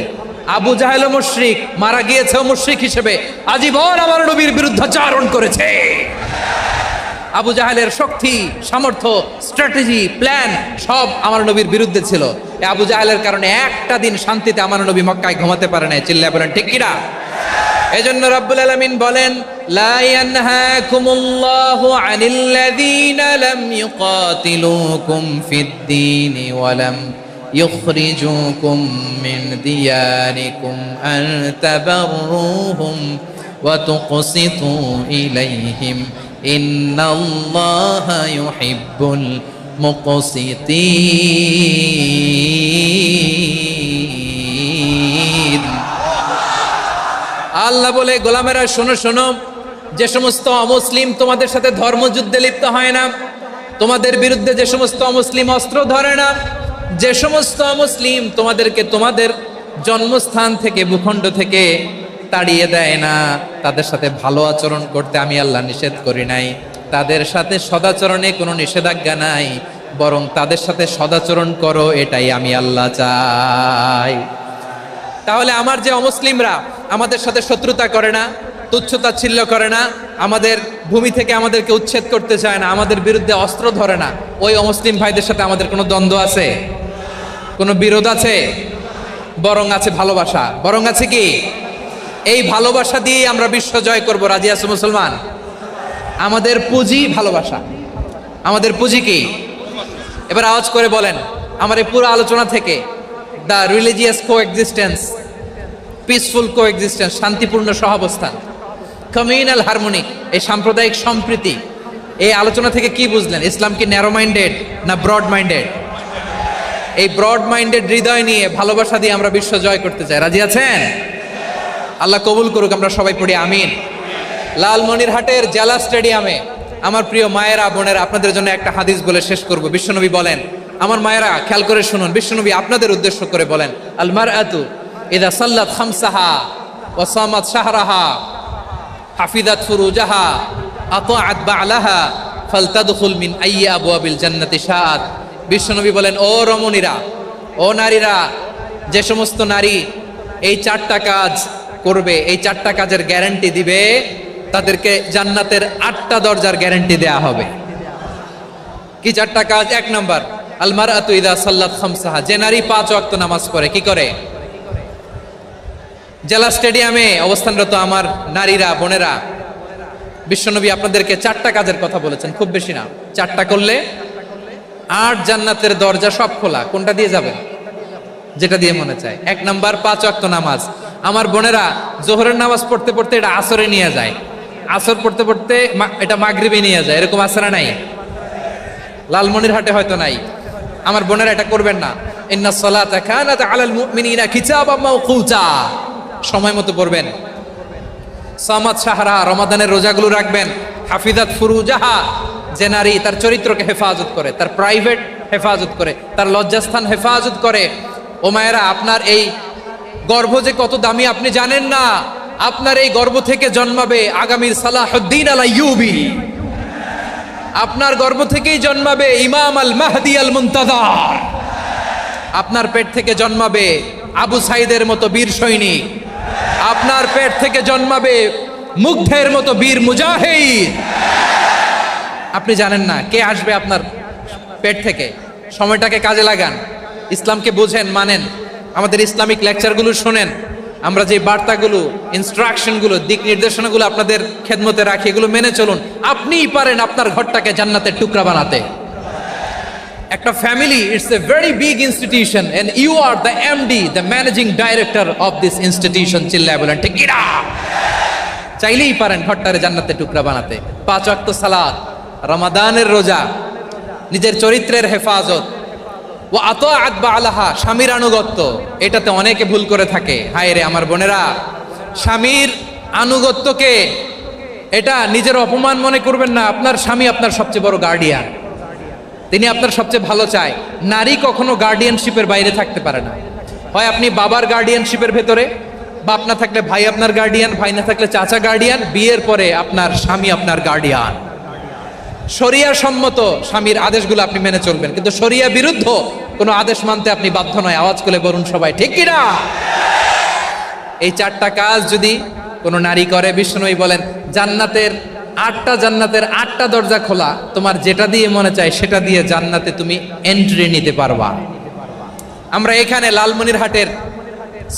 আবু জাহেলও মুশরিক, মারা গিয়েছে মুশরিক হিসেবে, আজীবন আমার নবীর বিরুদ্ধাচারণ করেছে। আবু জাহেলের শক্তি, সামর্থ্য, স্ট্র্যাটেজি, প্ল্যান সব আমার নবীর বিরুদ্ধে ছিল। এই আবু জাহেলের কারণে একটা দিন শান্তিতে আমার নবী মক্কায় ঘুমাতে পারে না, চিল্লায় বলেন ঠিক কিনা। এজন্য রব্বুল আলামিন বলেন, লা ইয়ানহাকুমুল্লাহু আনিল্লাযীনা লাম ইউকাতিলুকুম ফিদ-দীনি ওয়া লাম ইখরিজুকুম মিন দিয়ারিকুম আন তাবাররুহুম ওয়া তুকসিতু ইলাইহিম ইন্নাল্লাহা ইউহিব্বুল মুকসিতিন। আল্লাহ বলে, গোলামেরা শোনো শোনো, যে সমস্ত অমুসলিম তোমাদের সাথে ধর্মযুদ্ধে লিপ্ত হয় না, তোমাদের বিরুদ্ধে যে সমস্ত অমুসলিম অস্ত্র ধরে না, যে সমস্ত অমুসলিম তোমাদেরকে তোমাদের জন্মস্থান থেকে ভূখণ্ড থেকে তাড়িয়ে দেয় না, তাদের সাথে ভালো আচরণ করতে আমি আল্লাহ নিষেধ করি নাই। তাদের সাথে সদাচরণে কোনো নিষেধাজ্ঞা নাই, বরং তাদের সাথে সদাচরণ করো, এটাই আমি আল্লাহ চাই। তাহলে আমার যে অমুসলিমরা আমাদের সাথে শত্রুতা করে না, তুচ্ছতাচ্ছিল্য করে না, আমাদের ভূমি থেকে আমাদেরকে উচ্ছেদ করতে চায় না, আমাদের বিরুদ্ধে অস্ত্র ধরে না, ওই অমুসলিম ভাইদের সাথে আমাদের কোনো দ্বন্দ্ব আছে? কোনো বিরোধ আছে? বরং আছে ভালোবাসা। বরং আছে কি? এই ভালোবাসা দিয়ে আমরা বিশ্ব জয় করব। রাজি আছো মুসলমান? আমাদের পুঁজি ভালোবাসা। আমাদের পুঁজি কি? এবার আওয়াজ করে বলেন আমার এই পুরো আলোচনা থেকে, the religious coexistence, peaceful coexistence, শান্তিপূর্ণ সহাবস্থান, কমিউনাল হারমোনি, এই সাম্প্রদায়িক সম্প্রীতি, এই আলোচনা থেকে কি বুঝলেন? ইসলাম কি ন্যারো মাইন্ডেড না ব্রড মাইন্ডেড? এই ব্রড মাইন্ডেড হৃদয় নিয়ে ভালোবাসা দিয়ে আমরা বিশ্ব জয় করতে চাই। রাজি আছেন? আল্লাহ কবুল করুক। আমরা সবাই পড়ি আমিন। লালমনিরহাটের জেলা স্টেডিয়ামে আমার প্রিয় মায়েরা বোনেরা, আপনাদের জন্য একটা হাদিস বলে শেষ করব। বিশ্বনবী বলেন, আমার মায়েরা খেয়াল করে শুনুন, বিশ্বনবী আপনাদের উদ্দেশ্য করে বলেন, আল মারআতু ইযা সাল্লাত খামসাহা ওয়া সামাত শাহরাহা হাফিজাত ফুরুজাহা আতাআত বা'লাহা ফালতাদখুল মিন আইয়ি আবওয়াবিল জান্নাতি শাআত। বিশ্বনবী বলেন, ও রমণীরা, ও নারীরা, যে সমস্ত নারী এই চারটা কাজ করবে, এই চারটা কাজের গ্যারান্টি দিবে, তাদেরকে জান্নাতের 8টা দরজার গ্যারান্টি দেয়া হবে। কি চারটা কাজ? 1 নাম্বার, আল মারআতু ইযা সাল্লাত খামসাহা, যে নারী 5 ওয়াক্ত নামাজ পড়ে। কি করে? জেলা স্টেডিয়ামে অবস্থানরত আমার নারীরা বোনেরা, বিশ্বনবী আপনাদেরকে 4টা কাজের কথা বলেছেন, খুব বেশি না। 4টা করলে 8 জান্নাতের দরজা সব খোলা। কোনটা দিয়ে যাবেন? যেটা দিয়ে মনে চায়। 1 নাম্বার 5 ওয়াক্ত নামাজ। আমার বোনেরা জোহরের নামাজ পড়তে পড়তে এটা আসরে নিয়ে যায়, আসর পড়তে পড়তে এটা মাগরিবে নিয়ে যায়। এরকম আসরা নাই? লালমনিরহাটে হয়তো নাই। আমার বোনেরা এটা করবেন না। ইন্নাস সালাতা কানাত আলাল মুমিনিনা কিতাবাম মাওকুতা, সময় মতো পড়বেন। সামাত শাহরা, রমাদানের রোজাগুলো রাখবেন। হাফিজাত ফুরুজাহা, যে নারী তার চরিত্রকে হেফাজত করে, তার প্রাইভেট হেফাজত করে, তার লজ্জাস্থান হেফাজত করে। ও মায়েরা, আপনার এই গর্ভ যে কত দামি আপনি জানেন না। আপনার এই গর্ভ থেকে জন্মাবে আগামীর সালাহুদ্দিন আল আইয়ুবী। আপনার গর্ভ থেকেই জন্মাবে ইমাম আল মাহদি আল মুনতাজার। আপনার পেট থেকে জন্মাবে আবু সাইদের মতো বীর সৈনিক। আপনার পেট থেকে জন্মাবে মুগ্ধের মতো বীর মুজাহিদ। আপনি জানেন না কে আসবে আপনার পেট থেকে। সময়টাকে কাজে লাগান, ইসলামকে বুঝেন, মানেন, আমাদের ইসলামিক লেকচারগুলো শোনেন। আমরা যে বার্তাগুলো, ইনস্ট্রাকশনগুলো, দিক নির্দেশনাগুলো আপনাদের খেদমতে রাখি, এগুলো মেনে চলুন। আপনিই পারেন আপনার ঘরটাকে জান্নাতের টুকরা বানাতে। একটা family, it's a very big institution and you are the MD, the managing director of this institution. চিল্লায় বলেন ঠিক কিনা? চাইলেই পারেন ঘরটারে জান্নাতের টুকরা বানাতে। 5 ওয়াক্ত সালাত, রমাদানের রোজা, নিজের চরিত্রের হেফাজত, ও আতাআত বা'লাহা, স্বামীর আনুগত্য। এটাতে অনেকে ভুল করে থাকে। হায় রে আমার বোনেরা, স্বামীর আনুগত্যকে এটা নিজের অপমান মনে করবেন না। আপনার স্বামী আপনার সবচেয়ে বড় গার্ডিয়ান, তিনি আপনার সবচেয়ে ভালো চায়। নারী কখনো গার্ডিয়ানশিপের বাইরে থাকতে পারে না। হয় আপনি বাবার গার্ডিয়ানশিপের ভেতরে, বাপ না থাকলে ভাই আপনার গার্ডিয়ান, ভাই না থাকলে চাচা গার্ডিয়ান, বিয়ের পরে আপনার স্বামী আপনার গার্ডিয়ান। শরিয়া সম্মত স্বামীর আদেশগুলো আপনি মেনে চলবেন, কিন্তু শরিয়া বিরুদ্ধ কোনো আদেশ মানতে আপনি বাধ্য নয়। আওয়াজ করে বলুন সবাই ঠিক কিনা? এই 4টা কাজ যদি কোনো নারী করে, বিষ্ণুই বলেন জান্নাতের 8টা দরজা খোলা। তোমার যেটা দিয়ে মনে চায় সেটা দিয়ে জান্নাতে তুমি এন্ট্রি নিতে পারবা। আমরা এখানে লালমনিরহাটের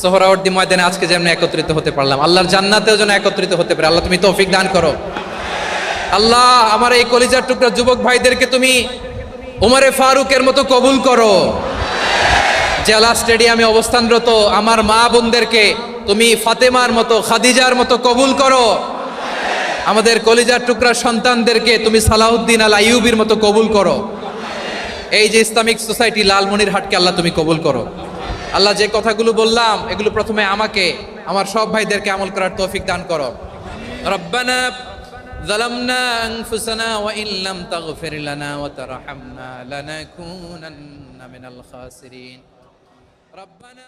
সোহরাওয়ার্দী ময়দানে আজকে যেমন একত্রিত হতে পারলাম, আল্লাহর জান্নাতেও যেন একত্রিত হতে পারে। আল্লাহ তুমি তৌফিক দান করো। আল্লাহ আমার এই কলিজার টুকরা যুবক ভাইদেরকে তুমি উমরে ফারুকের মতো কবুল করো। জেলা স্টেডিয়ামে অবস্থানরত আমার মা বোনদেরকে তুমি ফাতেমার মতো, খাদিজার মতো কবুল করো। আমাদের কলিজার টুকরা সন্তানদেরকে তুমি সালাহুদ্দিন আল আইয়ুবীর মতো কবুল করো। এই যে ইসলামিক সোসাইটি লালমনিরহাটকে আল্লাহ তুমি কবুল করো। আল্লাহ যে কথাগুলো বললাম এগুলো প্রথমে আমাকে, আমার সব ভাইদেরকে আমল করার তৌফিক দান করো। রব্বানা ظلمنا أنفسنا وإن لم تغفر لنا وترحمنا لنكونن من الخاسرين ربنا